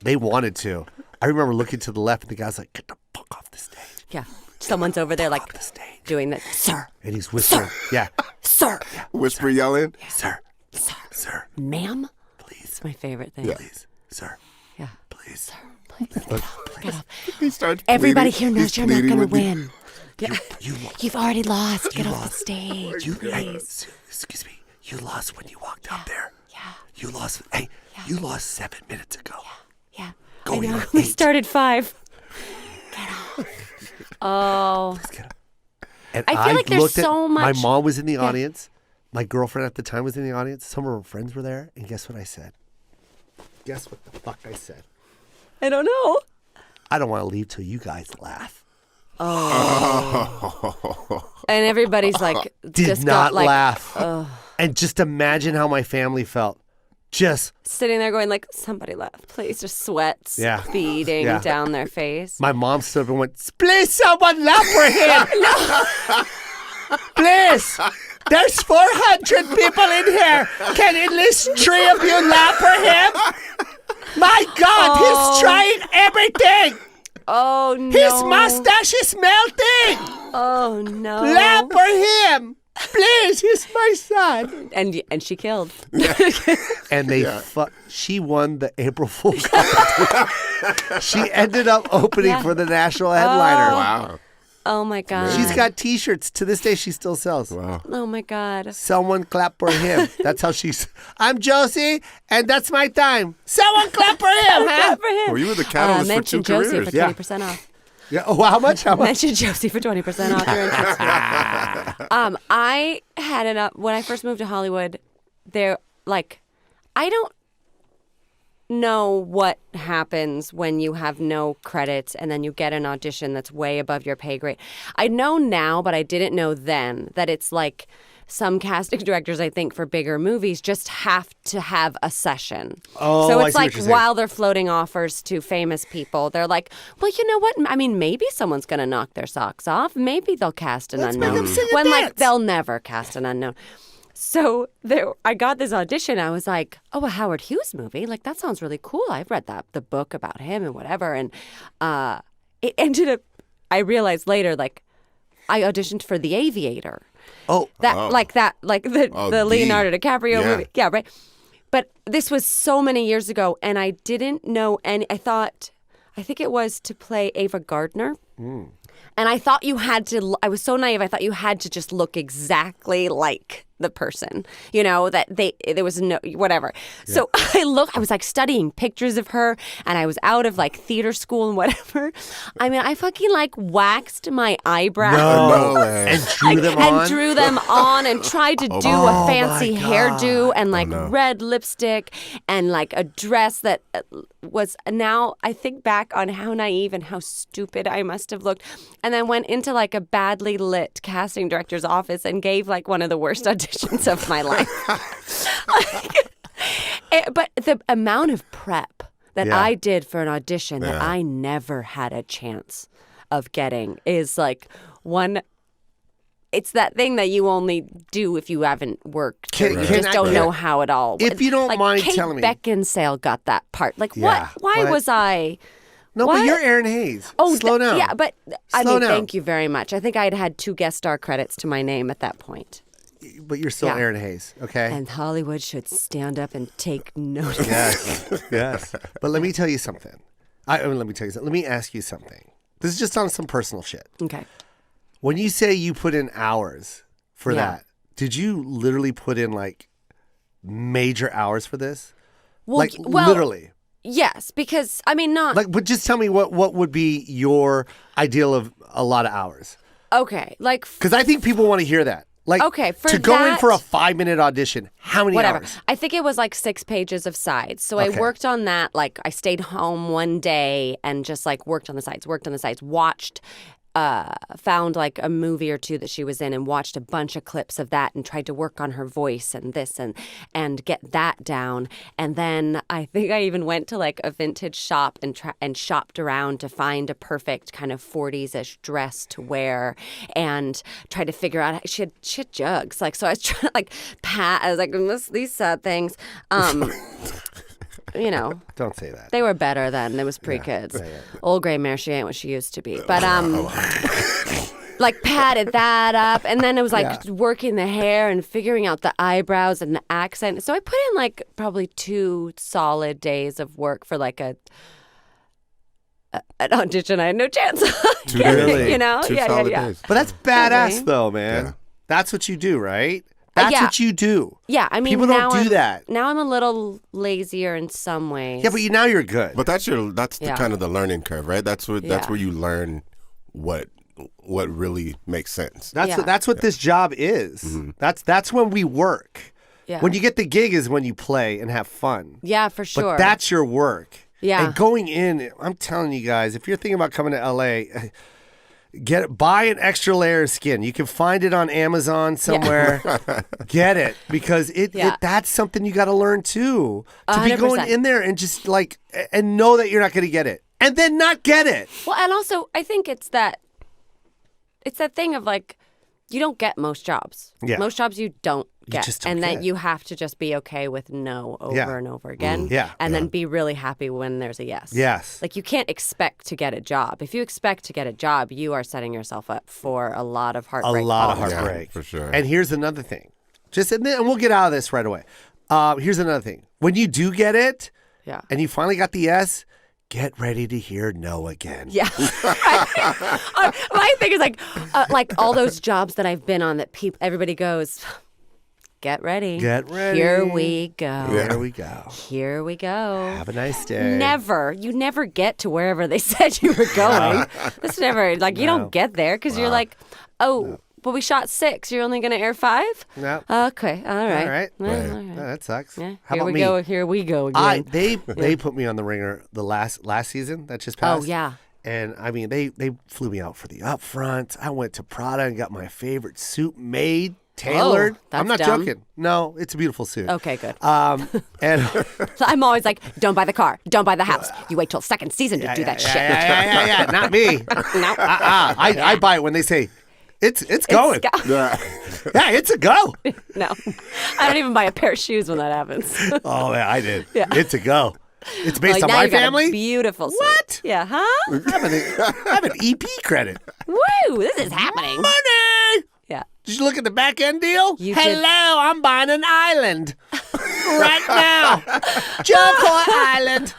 They wanted to. I remember looking to the left, and the guy's like, get the fuck off the stage. Yeah. Someone's over there like The stage. doing that. Sir, And he's whispering, yeah, sir, Whisper yelling. sir, sir, ma'am. please, It's my favorite thing. please, sir, Yeah. please. Get off. He starts Everybody pleading. here knows He's you're not pleading going to with me. win. Yeah. You've already lost. Get off the stage, Hey, please. excuse me, you lost when you walked out there. Yeah. You lost, you lost 7 minutes ago. Yeah. Going I know. on We 8. started 5. Get off. Oh. And I feel like there's looked at- so much- My mom was in the audience. My girlfriend at the time was in the audience. Some of her friends were there. And guess what I said? Guess what the fuck I said? I don't know. I don't want to leave till you guys laugh. And everybody's like, Did just not got like laugh. And just imagine how my family felt. Just, sitting there going like, somebody left, please. Just sweats Yeah. beading Yeah. down their face. my mom stood up and went, please someone laugh for him. Please. There's 400 people in here. Can at least 3 of you laugh for him? My God, he's trying everything. Oh, no. His mustache is melting. Oh, no. Laugh for him. Please, he's my son. And she killed. And she won the April Fool's competition. She ended up opening for the national headliner. Wow. Oh, my God. She's got T-shirts. To this day, she still sells. Wow. Oh, my God. Someone clap for him. That's how she's. I'm Josie, and that's my time. Someone clap for him. Clap for him. Well, you were the catalyst for 2 mention Josie careers. for 20% off. Yeah. Oh, how much? How much? Mention Josie for 20% off your entrance. I had when I first moved to Hollywood, I don't know what happens when you have no credits and then you get an audition that's way above your pay grade. I know now, but I didn't know then that it's like some casting directors, I think, for bigger movies just have to have a session. Oh, so I it's see what like you're saying. while they're floating offers to famous people, they're like, well, you know what? I mean, maybe someone's going to knock their socks off. Maybe they'll cast an Let's make unknown. them sing and When dance. they'll never cast an unknown. So I got this audition. I was like, oh, a Howard Hughes movie? Like, that sounds really cool. I've read the book about him and whatever. And it ended up, I realized later, like, I auditioned for The Aviator. Oh, The Leonardo DiCaprio Yeah. movie. Yeah, right. But this was so many years ago, and I didn't know any. I think it was to play Ava Gardner. And I thought you had to, I was so naive, I thought you had to just look exactly like the person, you know, that there was no, whatever. Yeah. So I was like studying pictures of her, and I was out of like theater school and whatever. I mean, I fucking like waxed my eyebrows. No way. And drew them on? And drew them on and tried to do a fancy hairdo and like red lipstick and like a dress that was, now I think back on how naive and how stupid I must have looked. And then went into like a badly lit casting director's office and gave like one of the worst auditions of my life. But the amount of prep that I did for an audition that I never had a chance of getting is like one. It's that thing that you only do if you haven't worked. You just don't know how it all. If you don't like mind Kate telling me, Beckinsale got that part. Like Yeah, what? Why but- was I? No, What? but you're Erinn Hayes. Oh, slow down. Yeah, but I Slow mean, down. thank you very much. I think I had 2 guest star credits to my name at that point. But you're still Erinn Hayes, okay? And Hollywood should stand up and take notice. Yes, yes. But let me tell you something. Let me ask you something. This is just on some personal shit. Okay. When you say you put in hours for that, did you literally put in like major hours for this? Well, literally. Yes, because I mean, not But just tell me what would be your ideal of a lot of hours? okay. Like Because I think people want to hear that. Like, Okay, for to go in that- for a 5-minute audition, how many whatever. hours? I think it was like 6 pages of sides. So Okay. I worked on that. Like I stayed home one day and just like worked on the sides, watched, found like a movie or 2 that she was in and watched a bunch of clips of that and tried to work on her voice and this and get that down. And then I think I even went to like a vintage shop and shopped around to find a perfect kind of 40s-ish dress to wear and tried to figure out, she had jugs. Like, so I was trying to like I was like, these sad things. You know, Don't say that. they were better then. It was pre-kids. Old gray mare, she ain't what she used to be. But like patted that up, and then it was like working the hair and figuring out the eyebrows and the accent. So I put in like probably 2 solid days of work for like an audition I had no chance of getting, days. you know? 2 Yeah. solid days. But that's badass, Totally. though, man. Yeah. That's what you do, right? That's yeah. what you do. Yeah, I mean, People now don't do that. Now I'm a little lazier in some ways. Yeah, but now you're good. But that's the Yeah. kind of the learning curve, right? That's Yeah. where you learn what really makes sense. That's what this job is. That's when we work. Yeah. When you get the gig is when you play and have fun. Yeah, for sure. But that's your work. Yeah. And going in, I'm telling you guys, if you're thinking about coming to LA, buy an extra layer of skin. You can find it on Amazon somewhere. Get it, because that's something you got to learn too. To be 100%. going in there and just like and know that you're not going to get it, and then not get it. Well, and also I think it's that thing of like you don't get most jobs. Yeah. Most jobs you don't get. just don't and get. that you have to just be okay with no over and over again. Yeah. And then be really happy when there's a yes. Yes. Like you can't expect to get a job. If you expect to get a job, you are setting yourself up for a lot of heartbreak. A lot of all the time. heartbreak. Yeah, for sure. And here's another thing. And we'll get out of this right away. Here's another thing. When you do get it, Yeah. and you finally got the yes, get ready to hear no again. Yeah. My thing is like all those jobs that I've been on that everybody goes, get ready. Get ready. Here we go. Here we go. Here we go. Have a nice day. You never get to wherever they said you were going. That's never, like, you don't get there because you're like, but we shot 6. You're only going to air 5? No. Okay. All right. All right. Well, Right. all right. Oh, that sucks. Yeah. How Here about we me? go. Here we go again. They put me on the ringer the last season that just passed. Oh, yeah. And I mean, they flew me out for the upfront. I went to Prada and got my favorite suit made, tailored. that's I'm not dumb. joking. No, it's a beautiful suit. Okay, good. And So I'm always like, don't buy the car. Don't buy the house. You wait till second season to do that shit. Yeah, not me. No. I buy it when they say it's going. Yeah. Yeah, it's a go. No. I don't even buy a pair of shoes when that happens. Oh yeah, I did. Yeah. It's a go. It's based Like, on now my you got a family. beautiful suit. What? Yeah, huh? I have an EP credit. Woo, this is happening. Money. Yeah. Did you look at the back end deal? You Hello, did. I'm buying an island right now. Jo Koy Island.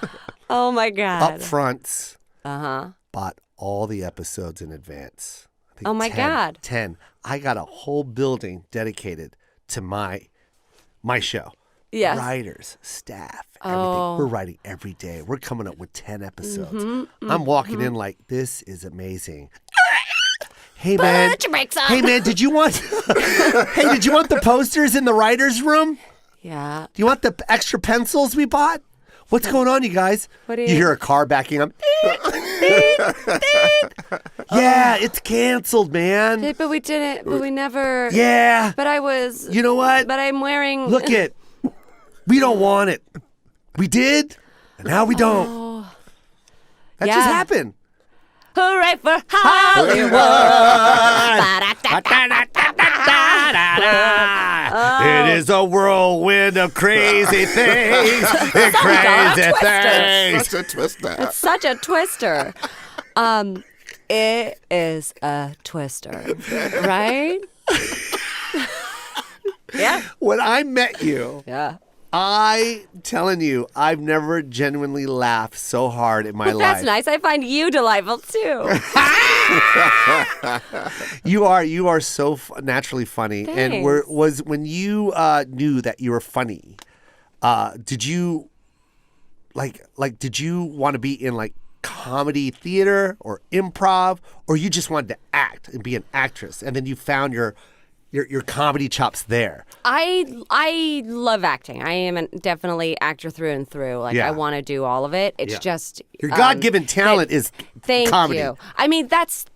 Oh my God. Up fronts. Uh-huh. Bought all the episodes in advance. I think Oh, my 10, God. 10. I got a whole building dedicated to my show. Yes. Writers, staff, everything. Oh. We're writing every day. We're coming up with 10 episodes. Mm-hmm, I'm walking in like, this is amazing. Hey man, Put your brakes on. hey man, did you want the posters in the writers' room? Yeah. Do you want the extra pencils we bought? What's going on, you guys? What do you you- hear a car backing up? Yeah, it's canceled, man. But we didn't. But we never. Yeah. But I was. You know what? But I'm wearing. Look it. We don't want it. We did, and now we don't. That Yeah. just happened. Hooray for Hollywood! It is a whirlwind of crazy things. And crazy things. Such a twister. It's such a twister. It is a twister, right? Yeah. When I met you, Yeah. telling you, I've never genuinely laughed so hard in my But life. that's nice. I find you delightful too. You are so naturally funny. And Thanks. when you knew that you were funny, did you did you want to be in like comedy theater or improv, or you just wanted to act and be an actress, and then you found your comedy chops there? I love acting. I am definitely actor through and through. Like Yeah. I want to do all of it. It's Yeah. just Your God-given talent is Thank comedy. you. I mean, those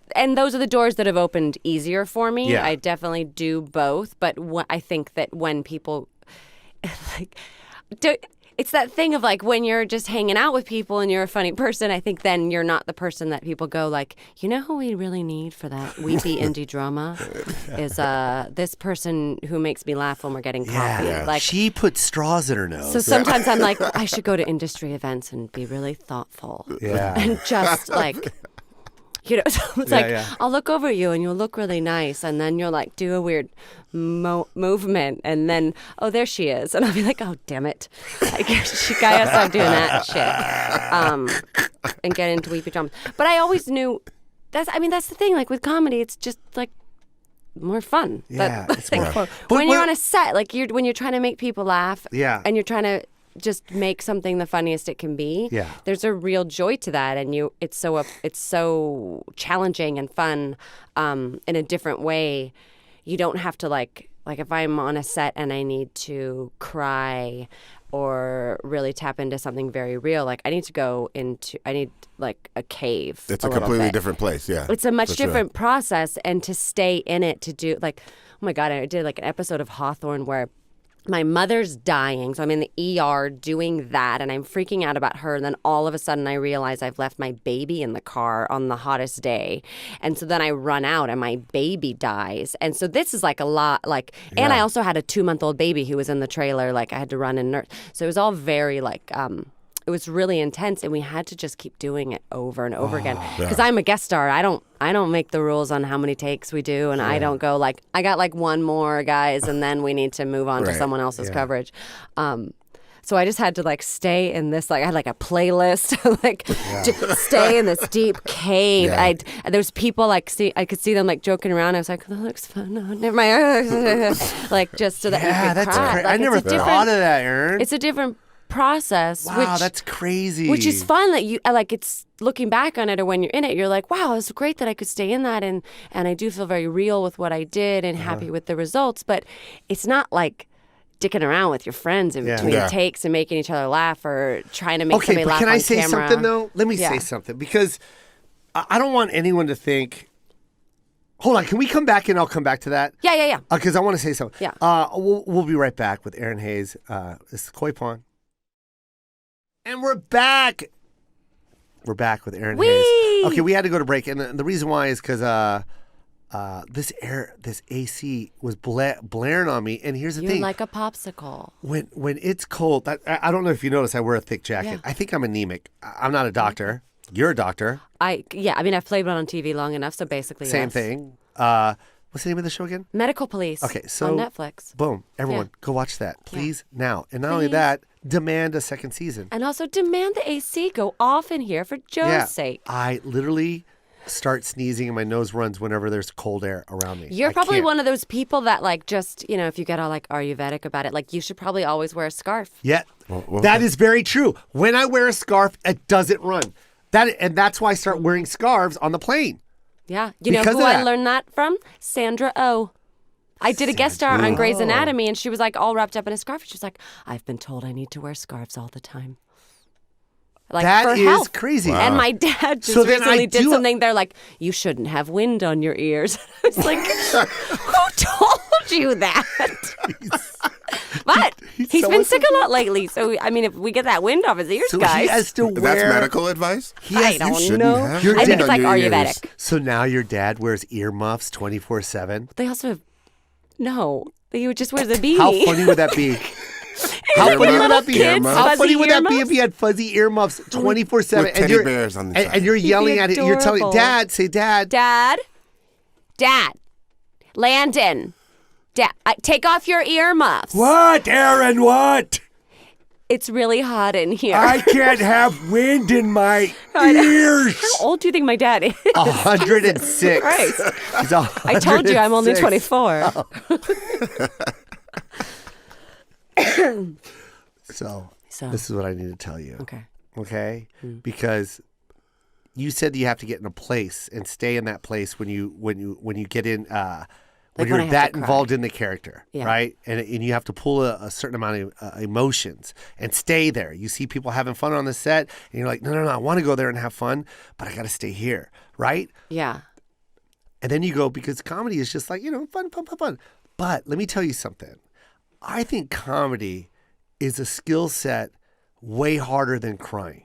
are the doors that have opened easier for me. Yeah. I definitely do both, but I think that when people it's that thing of like when you're just hanging out with people and you're a funny person, I think then you're not the person that people go like, you know who we really need for that weepy indie drama is this person who makes me laugh when we're getting coffee. Yeah. Like She put straws in her nose. so sometimes I'm like, I should go to industry events and be really thoughtful. Yeah. And just like, you know, so it's Yeah. I'll look over you and you'll look really nice. And then you'll like do a weird movement. And then, oh, there she is. And I'll be like, oh, damn it. I gotta stop doing that shit. And get into weepy dramas. But I always knew that's the thing. Like with comedy, it's just like more fun. Yeah, it's more fun. When you're on a set, like when you're trying to make people laugh, Yeah. and you're trying to just make something the funniest it can be. Yeah. There's a real joy to that, and it's so challenging and fun in a different way. You don't have to like if I'm on a set and I need to cry or really tap into something very real, like I need like a cave. It's a little completely bit. different place, yeah. It's a much for sure. different process, and to stay in it, to do like, oh my God, I did like an episode of Hawthorne where my mother's dying, so I'm in the ER doing that, and I'm freaking out about her. And then all of a sudden, I realize I've left my baby in the car on the hottest day, and so then I run out, and my baby dies. And so this is like a lot, like, and I also had a 2-month-old baby who was in the trailer. Like I had to run and nurse, so it was all very like. It was really intense, and we had to just keep doing it over and over again. Because I'm a guest star. I don't make the rules on how many takes we do, and I don't go like, I got like one more, guys, and then we need to move on to someone else's coverage. So I just had to like stay in this, like I had like a playlist, like to stay in this deep cave. There was people like, I could see them like joking around. I was like, that looks fun. No, never mind. Like just so that you could that's cry. crazy. Like, I never thought of that, Erinn. It's a different process. Wow, that's crazy. Which is fun that you like. It's looking back on it, or when you're in it, you're like, wow, it's great that I could stay in that, and I do feel very real with what I did and happy with the results. But it's not like dicking around with your friends in between takes and making each other laugh or trying to make somebody laugh on camera. Can I say something though? Let me say something, because I don't want anyone to think. Hold on, can we come back and I'll come back to that? Yeah. Because I want to say something. Yeah. We'll be right back with Erinn Hayes. This is Koy Po. And we're back. We're back with Erinn Hayes. Okay, we had to go to break, and the reason why is because this AC was blaring on me. And here's the You're thing: like a popsicle. When it's cold, I don't know if you notice, I wear a thick jacket. Yeah. I think I'm anemic. I'm not a doctor. You're a doctor. I mean, I've played one on TV long enough, so basically Same yes. thing. What's the name of the show again? Medical Police. Okay, so on Netflix. Boom, everyone, go watch that, please, now. And not only that, demand a second season. And also demand the AC go off in here for Joe's sake. I literally start sneezing and my nose runs whenever there's cold air around me. You're probably one of those people that like just, if you get all like Ayurvedic about it, like you should probably always wear a scarf. Yeah, that is very true. When I wear a scarf, it doesn't run. And that's why I start wearing scarves on the plane. Yeah. You know who I learned that from? Sandra Oh. I did a guest star on Grey's Anatomy, and she was like all wrapped up in a scarf. She was like, I've been told I need to wear scarves all the time. Like that for is health. crazy. Wow. And my dad just recently did something. They're like, you shouldn't have wind on your ears. I was like, who told you that? But he's been sick a lot lately. So, I mean, if we get that wind off his ears, guys. He has to wear... That's medical advice? I don't know. I think it's like Ayurvedic. So now your dad wears earmuffs 24/7? They also have... No. He just wears a beanie. How funny would that be? How funny would that be? How funny would that be if he had fuzzy earmuffs 24/7 with teddy bears on the side? And you're yelling at it. You're telling Dad, say Dad. Dad. Landon. Dad, take off your earmuffs. What, Erinn? What? It's really hot in here. I can't have wind in my ears. How old do you think my dad is? 106. Christ. He's 106. I told you I'm only 24. Oh. So this is what I need to tell you. Okay? Mm. Because you said you have to get in a place and stay in that place when you get in when you're that involved in the character, right? And you have to pull a certain amount of emotions and stay there. You see people having fun on the set, and you're like, no, I want to go there and have fun, but I got to stay here, right? Yeah. And then you go, because comedy is just like, fun. But let me tell you something. I think comedy is a skill set way harder than crying.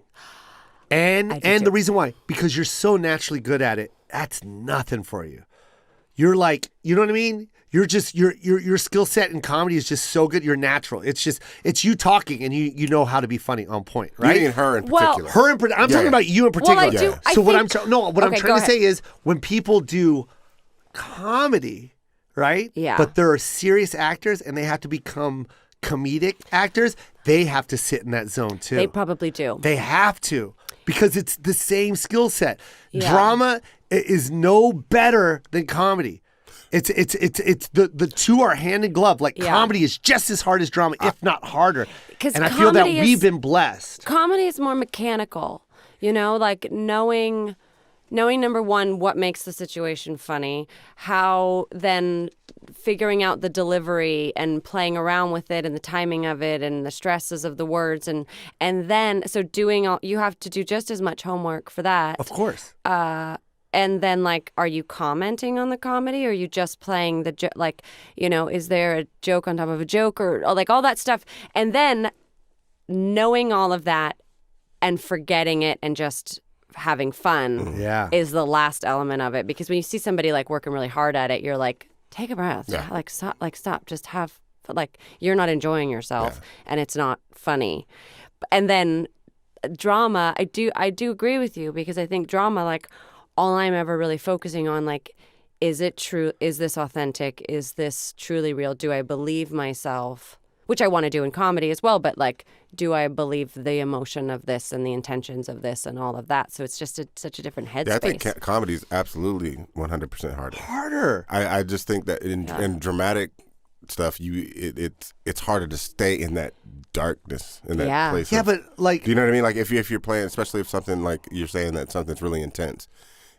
And the reason why, because you're so naturally good at it, that's nothing for you. You're like, you know what I mean? You're just your skill set in comedy is just so good. You're natural. It's you talking, and you know how to be funny on point, right? You mean her in particular? I'm talking about you in particular. Well, I do. what I'm trying to say is when people do comedy, right? Yeah. But they're serious actors and they have to become comedic actors. They have to sit in that zone too. They probably do. They have to, because it's the same skill set. Yeah. Drama is no better than comedy. It's the two are hand in glove. Like comedy is just as hard as drama, if not harder. And I feel that we've been blessed. Comedy is more mechanical, like knowing number one, what makes the situation funny, how then figuring out the delivery and playing around with it and the timing of it and the stresses of the words and then so doing all, you have to do just as much homework for that. Of course. And then, like, are you commenting on the comedy, or are you just playing the like, is there a joke on top of a joke, or like all that stuff? And then knowing all of that and forgetting it and just having fun is the last element of it. Because when you see somebody like working really hard at it, you're like, take a breath, stop, just have, like, you're not enjoying yourself and it's not funny. And then drama, I do agree with you, because I think drama, like, all I'm ever really focusing on, like, is it true? Is this authentic? Is this truly real? Do I believe myself? Which I want to do in comedy as well, but, like, do I believe the emotion of this and the intentions of this and all of that? So it's just such a different headspace. Yeah, I think comedy is absolutely 100% harder. I just think that in dramatic stuff, it's harder to stay in that darkness, in that place. Yeah, but, like, do you know what I mean? Like, if you're playing, especially if something, like, you're saying that something's really intense.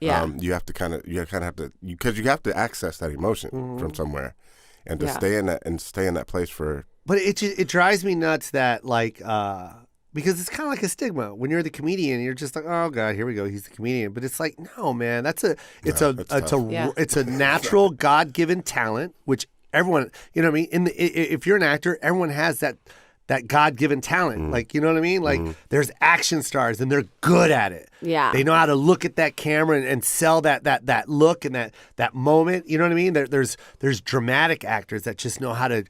Yeah. You have to because you have to access that emotion from somewhere, and to stay in that place for. But it drives me nuts that, like, because it's kind of like a stigma when you're the comedian. You're just like, oh god, here we go, he's the comedian. But it's like, no, man, it's a natural God-given talent, which everyone, you know what I mean. If you're an actor, everyone has that God-given talent. Like, you know what I mean? Like, there's action stars and they're good at it. Yeah. They know how to look at that camera and sell that look and that moment. You know what I mean? There's dramatic actors that just know how to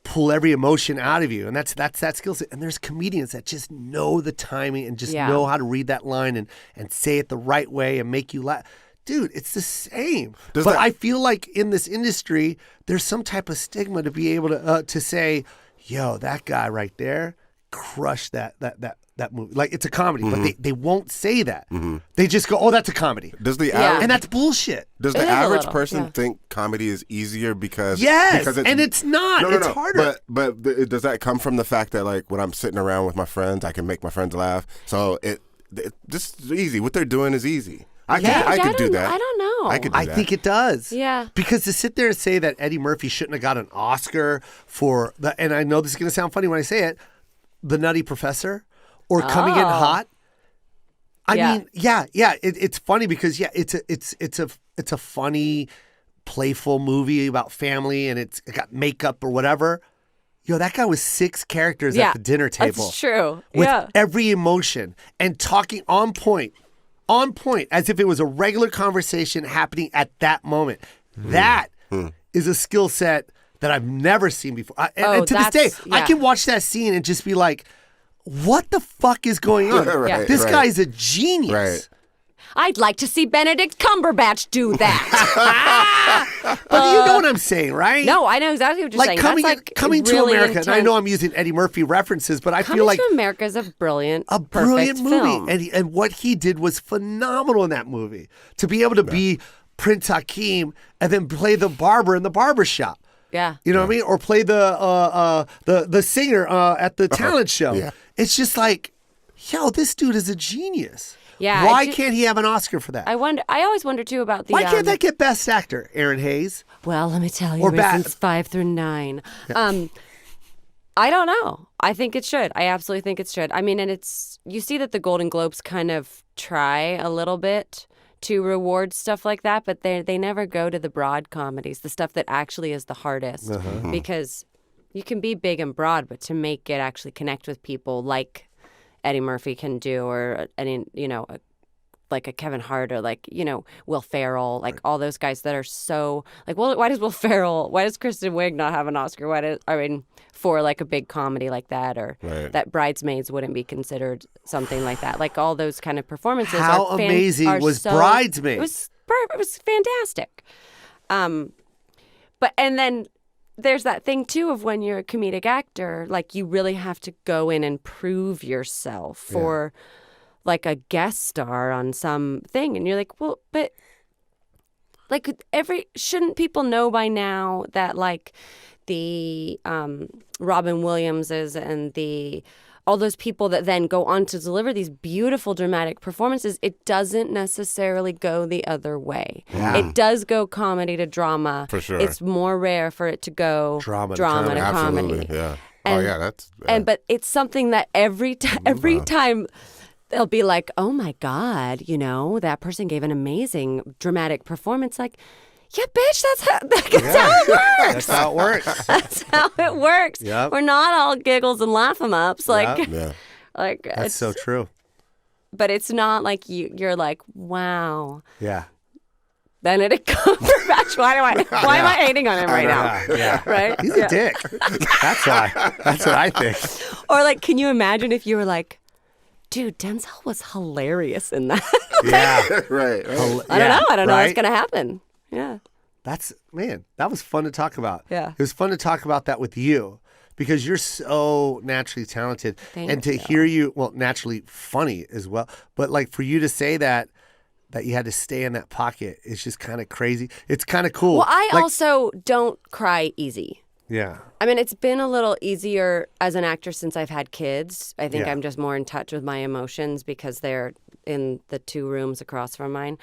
pull every emotion out of you. And that's that skill set. And there's comedians that just know the timing and just know how to read that line and say it the right way and make you laugh. Dude, it's the same. I feel like in this industry, there's some type of stigma to be able to say, yo, that guy right there crushed that movie. Like, it's a comedy, but they won't say that. They just go, oh, that's a comedy. And that's bullshit. Does the average person think comedy is easier because and it's not. It's harder. But does that come from the fact that, like, when I'm sitting around with my friends, I can make my friends laugh? So it just easy. What they're doing is easy. I could do that. I don't know. I think it does. Yeah. Because to sit there and say that Eddie Murphy shouldn't have got an Oscar for and I know this is going to sound funny when I say it, The Nutty Professor or Coming in Hot. I mean, it's funny because it's a funny, playful movie about family, and it's got makeup or whatever. Yo, that guy was 6 characters at the dinner table. That's true. With every emotion and talking on point, as if it was a regular conversation happening at that moment. That is a skill set that I've never seen before. And to this day, I can watch that scene and just be like, what the fuck is going on? This guy's a genius. Right. I'd like to see Benedict Cumberbatch do that. But you know what I'm saying, right? No, I know exactly what you're saying. Coming to America, and I know I'm using Eddie Murphy references, but I feel like Coming to America is a brilliant movie. film. And what he did was phenomenal in that movie. To be able to be Prince Hakeem and then play the barber in the barber shop. Yeah. You know what I mean? Or play the singer at the talent show. Yeah. It's just like, yo, this dude is a genius. Yeah. Why can't he have an Oscar for that? I always wonder too about the. Why can't that get Best Actor, Erinn Hayes? Well, let me tell you, reasons 5 through 9. Yeah. I don't know. I think it should. I absolutely think it should. I mean, and you see that the Golden Globes kind of try a little bit to reward stuff like that, but they never go to the broad comedies, the stuff that actually is the hardest, because you can be big and broad, but to make it actually connect with people like Eddie Murphy can do, or any, like a Kevin Hart, or like, Will Ferrell, like all those guys that are so like, well, why does Kristen Wiig not have an Oscar? For like a big comedy like that, or that Bridesmaids wouldn't be considered something like that. Like all those kind of performances. How amazing was Bridesmaids? It was fantastic. But then there's that thing too of when you're a comedic actor, like you really have to go in and prove yourself for like a guest star on something, and you're like, well, but like shouldn't people know by now that like the Robin Williamses and all those people that then go on to deliver these beautiful dramatic performances, it doesn't necessarily go the other way. Yeah. It does go comedy to drama. For sure. It's more rare for it to go drama to comedy. Absolutely, yeah. And, that's... but it's something that every time they'll be like, oh my God, that person gave an amazing dramatic performance. Like, yeah, bitch, that's how it works. That's how it works. That's how it works. Yep. We're not all giggles and laugh 'em ups. Like, like That's so true. But it's not like you're like, wow. Yeah. Benedict Cumberbatch. Why am I hating on him right now? Yeah. Right? He's a dick. That's why. That's what I think. Or like, can you imagine if you were like, dude, Denzel was hilarious in that. Yeah. Right. I don't know what's gonna happen. Yeah. That was fun to talk about. Yeah. It was fun to talk about that with you because you're so naturally talented. Thank to you. hear you, naturally funny as well. But like for you to say that you had to stay in that pocket, it's just kind of crazy. It's kind of cool. Well, I also don't cry easy. Yeah. I mean, it's been a little easier as an actor since I've had kids. I think Yeah. I'm just more in touch with my emotions because they're in the 2 rooms across from mine.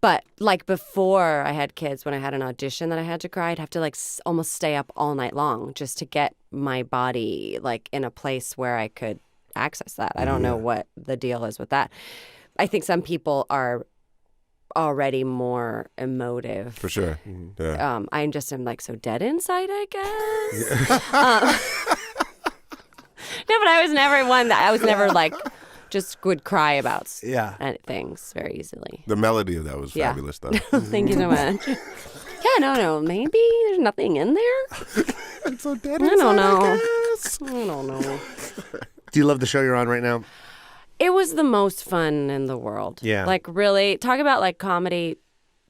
But like before I had kids, when I had an audition that I had to cry, I'd have to like almost stay up all night long just to get my body like in a place where I could access that. I don't know what the deal is with that. I think some people are already more emotive. For sure. Yeah. I'm like so dead inside, I guess. No, but I was never one that I was never like just would cry about things very easily. The melody of that was fabulous, though. Thank you so much. Yeah, no, maybe there's nothing in there. I'm so dead I don't know. I don't know. Do you love the show you're on right now? It was the most fun in the world. Yeah. Like really, talk about like comedy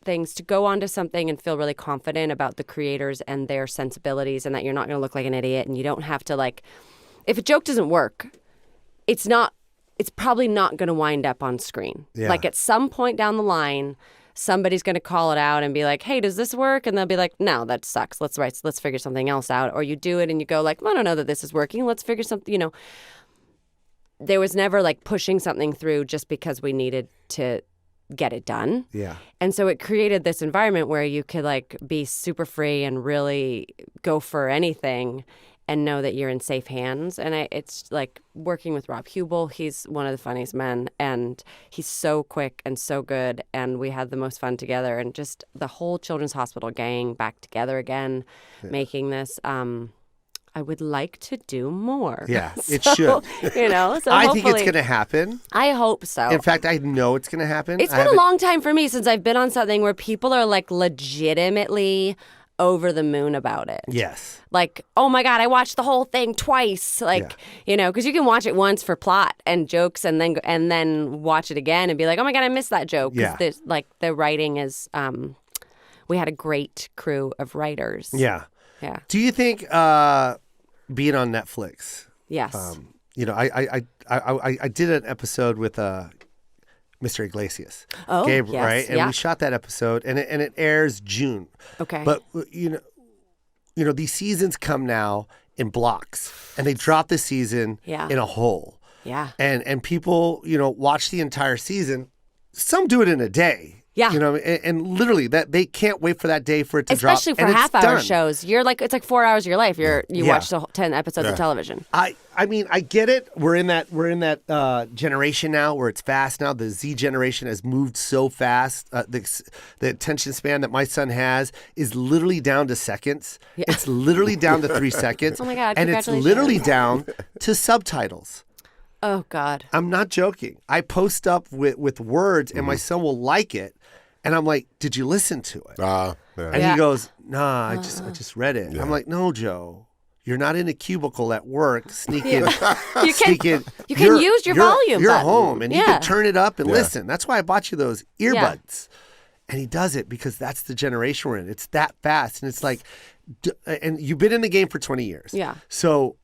things, to go onto something and feel really confident about the creators and their sensibilities and that you're not going to look like an idiot and you don't have to like, if a joke doesn't work, it's probably not going to wind up on screen. Yeah. Like at some point down the line, somebody's going to call it out and be like, hey, does this work? And they'll be like, no, that sucks. Let's figure something else out. Or you do it and you go like, I don't know that this is working. Let's figure something, There was never like pushing something through just because we needed to get it done. Yeah. And so it created this environment where you could like be super free and really go for anything and know that you're in safe hands. And it's like working with Rob Hubel. He's one of the funniest men, and he's so quick and so good. And we had the most fun together, and just the whole Children's Hospital gang back together again, making this. I would like to do more. Yeah, it should. So I think it's going to happen. I hope so. In fact, I know it's going to happen. It's been a long time for me since I've been on something where people are like legitimately over the moon about it. Yes. Like, oh my God, I watched the whole thing twice. Like, because you can watch it once for plot and jokes and then watch it again and be like, oh my God, I missed that joke. Yeah. There's, like, the writing is, we had a great crew of writers. Yeah. Yeah. Do you think being on Netflix? Yes. I did an episode with Mr. Iglesias. Oh, Gabriel, yes, right? And yeah. we shot that episode, and it airs June. Okay. But these seasons come now in blocks, and they drop the season in a hole. Yeah. And people, watch the entire season. Some do it in a day. Yeah. And literally that they can't wait for that day for it to drop. Especially for and it's half-hour done. shows. You're like, it's like 4 hours of your life. You watch the whole 10 episodes of television. I mean, I get it. We're in that generation now where it's fast now. The Z generation has moved so fast. The attention span that my son has is literally down to seconds. Yeah. It's literally down to 3 seconds. Oh my God, and it's literally down to subtitles. Oh God. I'm not joking. I post up with words and my son will like it. And I'm like, did you listen to it? And he goes, nah, I just read it. Yeah. I'm like, no, Joe, you're not in a cubicle at work sneaking. You can use your volume You're button. home and you can turn it up and listen. That's why I bought you those earbuds. And he does it because that's the generation we're in. It's that fast. And it's like, and you've been in the game for 20 years. Yeah. So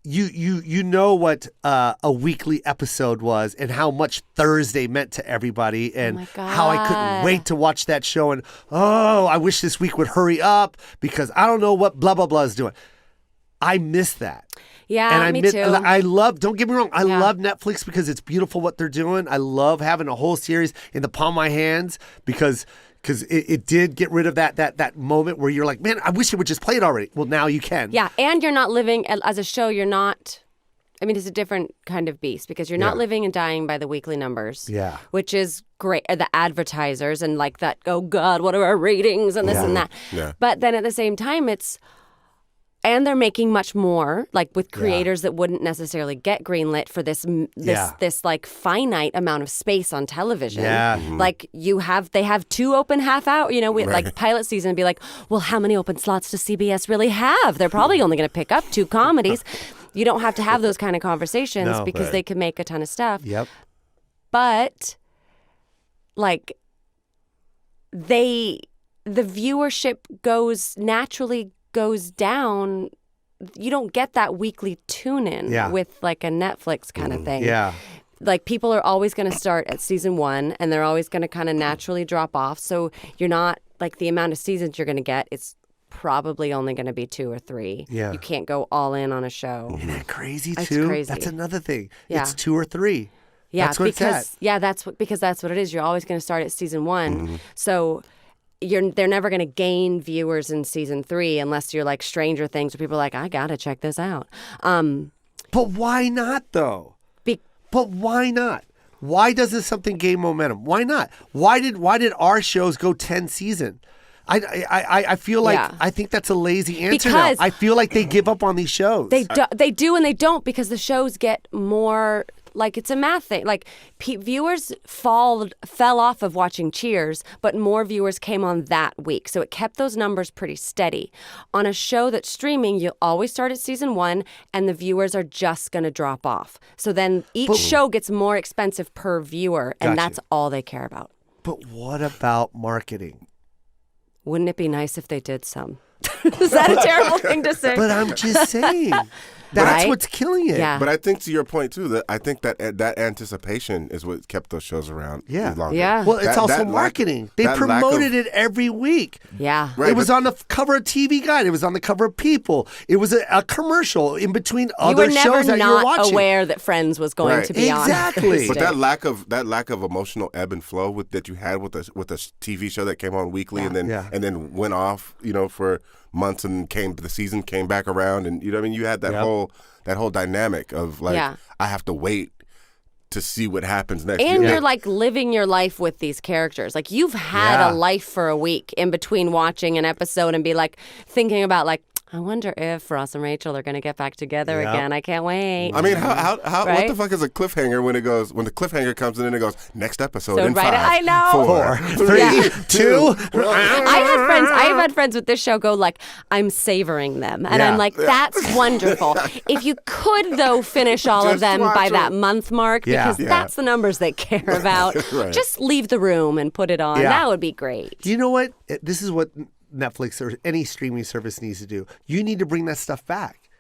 you know what a weekly episode was and how much Thursday meant to everybody and how I couldn't wait to watch that show and I wish this week would hurry up because I don't know what blah blah blah is doing. I miss that. Yeah, and me too. I love, don't get me wrong, I love Netflix because it's beautiful what they're doing. I love having a whole series in the palm of my hands because it did get rid of that moment where you're like, man, I wish it would just play it already. Well, now you can. Yeah, and you're not living, as a show, you're not I mean, it's a different kind of beast because you're not living and dying by the weekly numbers. Yeah. Which is great. The advertisers and like that, oh God, what are our ratings and this and that. Yeah. But then at the same time, and they're making much more, like with creators that wouldn't necessarily get greenlit for this like finite amount of space on television. Yeah. Like they have 2 open half hour, like pilot season, be like, well, how many open slots does CBS really have? They're probably only going to pick up 2 comedies. You don't have to have those kind of conversations because they can make a ton of stuff. Yep. But like the viewership naturally goes down. You don't get that weekly tune-in with like a Netflix kind of thing. Yeah. Like people are always going to start at season 1 and they're always going to kind of naturally drop off. So you're not like the amount of seasons you're going to get. It's probably only going to be 2 or 3. Yeah. You can't go all in on a show. Isn't that crazy too? It's crazy. That's another thing. Yeah. It's 2 or 3. Yeah, that's what because it's at. because that's what it is. You're always going to start at season 1. So they're never going to gain viewers in season 3 unless you're like Stranger Things, where people are like, I gotta check this out. But why not though? But why not? Why doesn't something gain momentum? Why not? Why did our shows go 10 season? I feel like I think that's a lazy answer now. I feel like they give up on these shows. They do and they don't, because the shows get more like it's a math thing. Like viewers fell off of watching Cheers, but more viewers came on that week. So it kept those numbers pretty steady. On a show that's streaming, you always start at season 1 and the viewers are just going to drop off. So then each show gets more expensive per viewer, and that's all they care about. But what about marketing? Wouldn't it be nice if they did some? Is that a terrible thing to say? But I'm just saying. That's what's killing it. Yeah. But I think, to your point too, that I think that anticipation is what kept those shows around longer. Yeah. Well, it's also marketing. They promoted it every week. Yeah. Right, it was on the cover of TV Guide. It was on the cover of People. It was a commercial in between other shows that you were watching. You were never not aware that Friends was going to be on. Exactly. But that lack of emotional ebb and flow that you had with a TV show that came on weekly and then went off, for months, and the season came back around, and you had that whole dynamic of like I have to wait to see what happens next. And you're like living your life with these characters. Like you've had a life for a week in between watching an episode and be like thinking about like, I wonder if Ross and Rachel are going to get back together again. I can't wait. I mean, how what the fuck is a cliffhanger when the cliffhanger comes in and it goes next episode so in 5, I know. 4, 3, 2. I've had friends with this show go like, I'm savoring them. And I'm like, that's wonderful. If you could, though, finish all of them by that month mark, because that's the numbers they care about, just leave the room and put it on. That would be great. You know what? This is what Netflix or any streaming service needs to do. You need to bring that stuff back.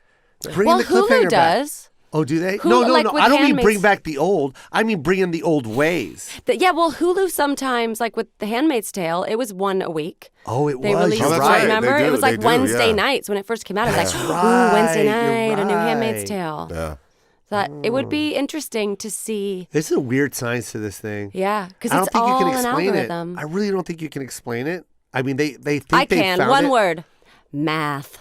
Bring the cliffhanger Hulu does. Back. Oh, do they? Hulu, No. like I don't mean Handmaid's- bring back the old. I mean bring in the old ways. Well, Hulu sometimes, like with The Handmaid's Tale, it was 1 a week. Oh, it They was. released You're that's right. right. Remember? They do, It was like they do, Wednesday nights when it first came out. It was like, ooh, Wednesday night, a new Handmaid's Tale. Yeah. That it would be interesting to see. There's a weird science to this thing. Yeah, because I don't it's think you all can an explain it. algorithm. I really don't think you can explain it. I mean, they think I they can. found One it. word. Math.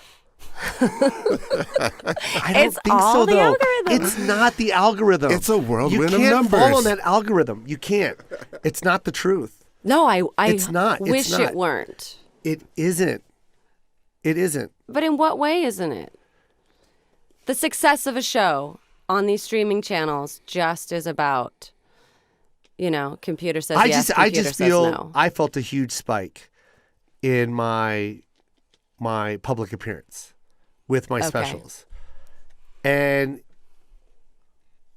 I don't It's think all so, the though. algorithm. It's not the algorithm. It's a whirlwind of You can't numbers. follow that algorithm. You can't. It's not the truth. No, I It's not. It's wish not. it weren't. It isn't. It isn't. But in what way isn't it? The success of a show on these streaming channels just is about, computer says yes, I computer just says feel no. I felt a huge spike in my public appearance with my specials. And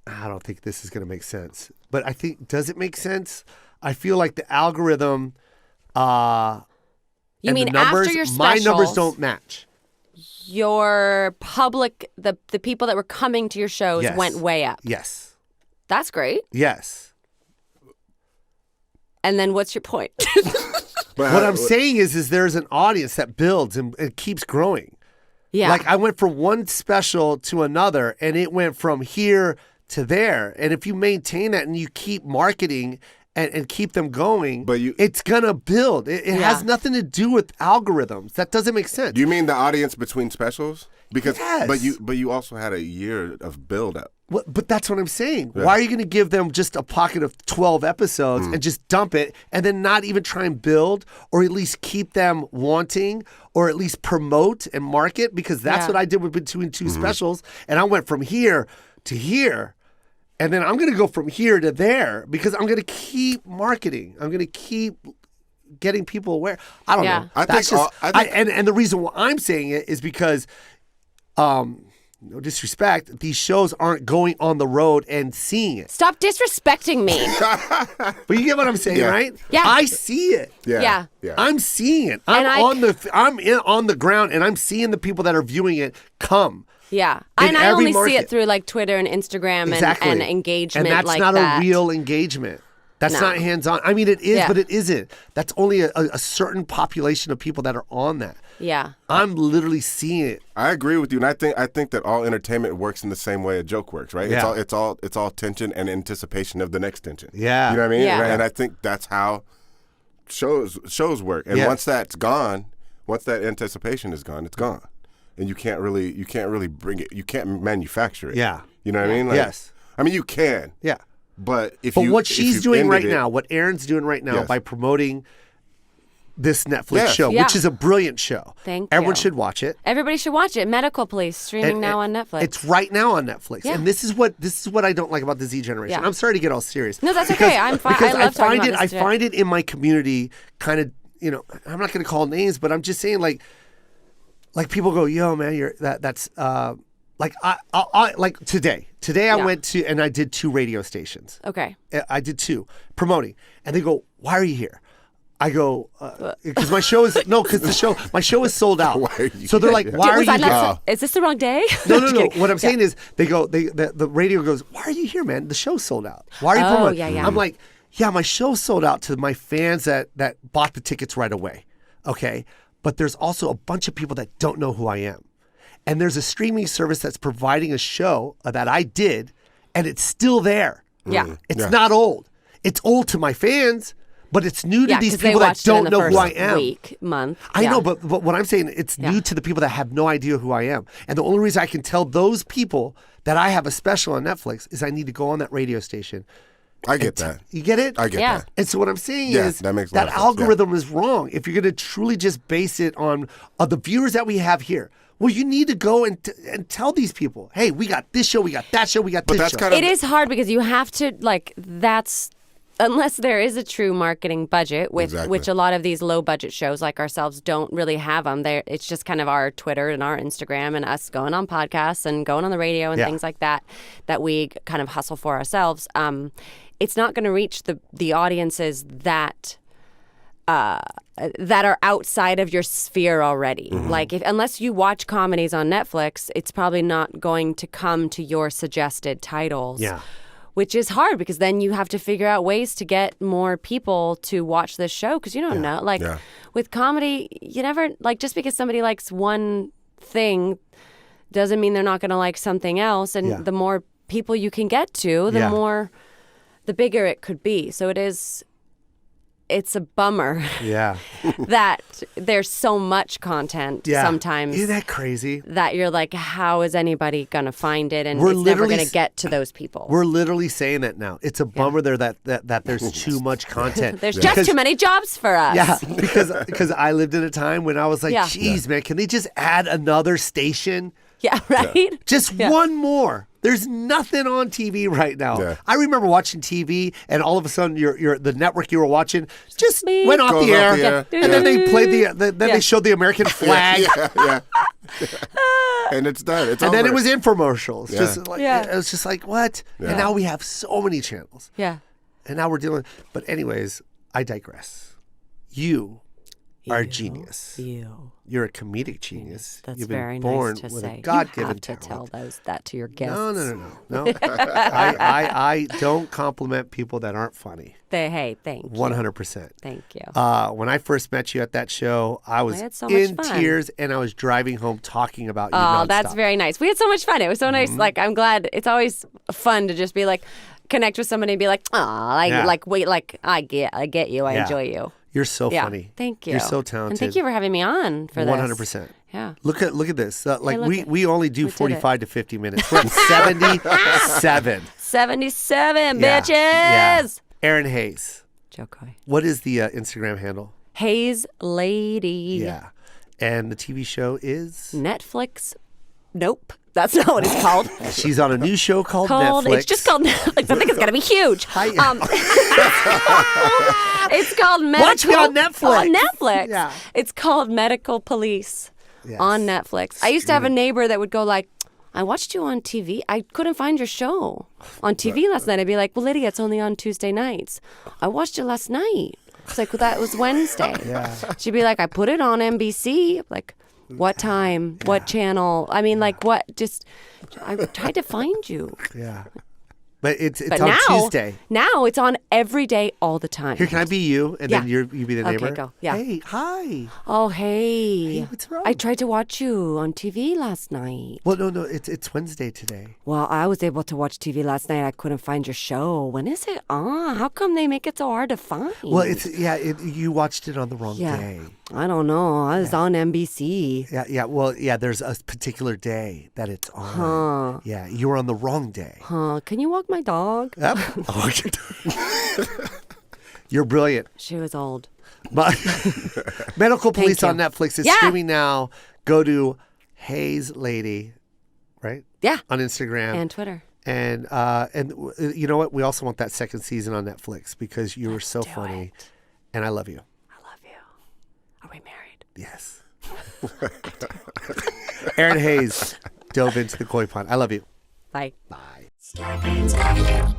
I don't think this is going to make sense. But I think, does it make sense? I feel like the algorithm You and mean the numbers, after your my numbers specials, don't match. your public, the people that were coming to your shows Yes. went way up. Yes. That's great. Yes. And then what's your point? But What I'm saying is there's an audience that builds and it keeps growing. Yeah. Like I went from one special to another and it went from here to there. And if you maintain that and you keep marketing and keep them going, it's going to build. It has nothing to do with algorithms. That doesn't make sense. Do you mean the audience between specials? Because Yes. but you also had a year of build up. But that's what I'm saying. Why are you going to give them just a pocket of 12 episodes and just dump it and then not even try and build or at least keep them wanting or at least promote and market? Because that's what I did with Between Two Specials. And I went from here to here. And then I'm going to go from here to there because I'm going to keep marketing. I'm going to keep getting people aware. I don't know. And the reason why I'm saying it is because no disrespect, these shows aren't going on the road and seeing it. Stop disrespecting me. But you get what I'm saying, right? Yeah. I see it. Yeah. I'm seeing it. I'm on the ground and I'm seeing the people that are viewing it come. Yeah. In And I every only market. see it through like Twitter and Instagram and engagement And that's like not that. a real engagement. That's No. not hands-on. I mean, it is, Yeah. but it isn't. That's only a certain population of people that are on that. Yeah. I'm literally seeing it. I agree with you, and I think that all entertainment works in the same way a joke works, right? Yeah. It's all tension and anticipation of the next tension. Yeah. You know what I mean? Yeah. And I think that's how shows work. And once that's gone, once that anticipation is gone, it's gone, and you can't really bring it. You can't manufacture it. Yeah. You know what I mean? Like, Yes. I mean, you can. Yeah. But what she's doing right now. now, what Erinn's doing right now Yes. by promoting this Netflix Yes. show, Yeah. which is a brilliant show. Thank Everyone you. should watch it. Everybody should watch it. Medical Police streaming And- now on Netflix. It's right now on Netflix. Yeah. And this is what I don't like about the Z generation. Yeah. I'm sorry to get all serious. No, that's okay. I'm fine. Because I love talking find about it this I shit. find it in my community kind of, I'm not going to call names, but I'm just saying like people go, "Yo, man, that's like I like today. Today I went to and I did 2 radio stations. Okay. I did 2 promoting, and they go, "Why are you here?" I go, because my show is my show is sold out. Why are you So they're like, here? "Why are Was you I here?" not- Is this the wrong day? No, Just no. kidding. What I'm saying is, the radio goes, "Why are you here, man? The show's sold out. Why are you promoting?" yeah. I'm like, "Yeah, my show's sold out to my fans that bought the tickets right away, okay? But there's also a bunch of people that don't know who I am, and there's a streaming service that's providing a show that I did, and it's still there. Yeah. It's not old. It's old to my fans." But it's new to Yeah, these 'cause they people that watched it in don't the know who I first am. week, month. I Yeah. know, but what I'm saying, it's new to the people that have no idea who I am. And the only reason I can tell those people that I have a special on Netflix is I need to go on that radio station. I get that. You get it? I get Yeah. that. And so what I'm saying Yeah, is that makes a lot that of sense, yeah. algorithm is wrong. If you're going to truly just base it on the viewers that we have here, well, you need to go and tell these people, hey, we got this show, we got that show, we got But this that's show. kind of It is hard because you have to unless there is a true marketing budget, which a lot of these low budget shows like ourselves don't really have them. It's just kind of our Twitter and our Instagram and us going on podcasts and going on the radio and things like that we kind of hustle for ourselves. It's not going to reach the audiences that are outside of your sphere already. Like unless you watch comedies on Netflix, it's probably not going to come to your suggested titles. Yeah. Which is hard because then you have to figure out ways to get more people to watch this show because you don't know. Like with comedy, you never just because somebody likes one thing doesn't mean they're not going to like something else. And the more people you can get to, the bigger it could be. So it's a bummer that there's so much content sometimes. Isn't that crazy? That you're like, how is anybody going to find it? And We're it's never literally going to get to those people. We're literally saying that now. It's a bummer there that there's too much content. There's just too many jobs for us. Yeah, because I lived in a time when I was like, geez, man, can they just add another station? Yeah, right? Just one more. There's nothing on TV right now. Yeah. I remember watching TV, and all of a sudden, the network you were watching just Beep. went off Goes the air, off the air. and then they played they showed the American flag, yeah. And it's done. It's and then it over. was infomercials. Yeah. Just like it was just like what? Yeah. And now we have so many channels, Yeah. and now we're dealing. But anyways, I digress. You are a genius. You're a comedic genius. That's You've been very born nice to with say. a God-given you have to talent. tell that to your guests. No. I don't compliment people that aren't funny. Hey, thank you. 100%. Thank you. When I first met you at that show, I was had so much in fun. tears, and I was driving home talking about you Oh, nonstop. that's very nice. We had so much fun. It was so nice. Like, I'm glad. It's always fun to just be like, connect with somebody and be like, oh, I get you. I enjoy you. You're so Yeah. funny. Thank you. You're so talented. And thank you for having me on for this. 100%. Yeah. Look at this. Like look we only do did it. 45 to 50 minutes. We're at 77. 77, Yeah. bitches. Yeah. Erinn Hayes. Jo Koy. What is the Instagram handle? Hayes Lady. Yeah. And the TV show is? Netflix. Nope. That's not what it's called. She's on a new show called Netflix. It's just called Netflix. I think it's going to be huge. It's called Medical. Watch me on Netflix. On Netflix. Yeah. It's called Medical Police on Netflix. I used to have a neighbor that would go like, I watched you on TV. I couldn't find your show on TV last night. I'd be like, well, Lydia, it's only on Tuesday nights. I watched it last night. It's like, well, that was Wednesday. Yeah. She'd be like, I put it on NBC. Like, what time? What channel? I mean, like, what? Just, I tried to find you. Yeah. But it's But on now, Tuesday. Now it's on every day, all the time. Here, can I be you? And then you be the neighbor? Okay, go. Yeah. Hey, hi. Oh, hey. Hey, what's wrong? I tried to watch you on TV last night. Well, no, it's Wednesday today. Well, I was able to watch TV last night. I couldn't find your show. When is it on? How come they make it so hard to find? Well, you watched it on the wrong day. I don't know. I was on NBC. Yeah. Well, there's a particular day that it's on. Yeah, you were on the wrong day. Can you walk my dog? Yep. You're brilliant. She was old. But Medical Police you. on Netflix is Yeah. streaming now. Go to Hayes Lady, right? Yeah. On Instagram. And Twitter. And you know what? We also want that second season on Netflix because you were so funny. And I love you. I love you. Are we married? Yes. Erinn Hayes dove into the koi pond. I love you. Bye. Bye. Starbane's Avenue.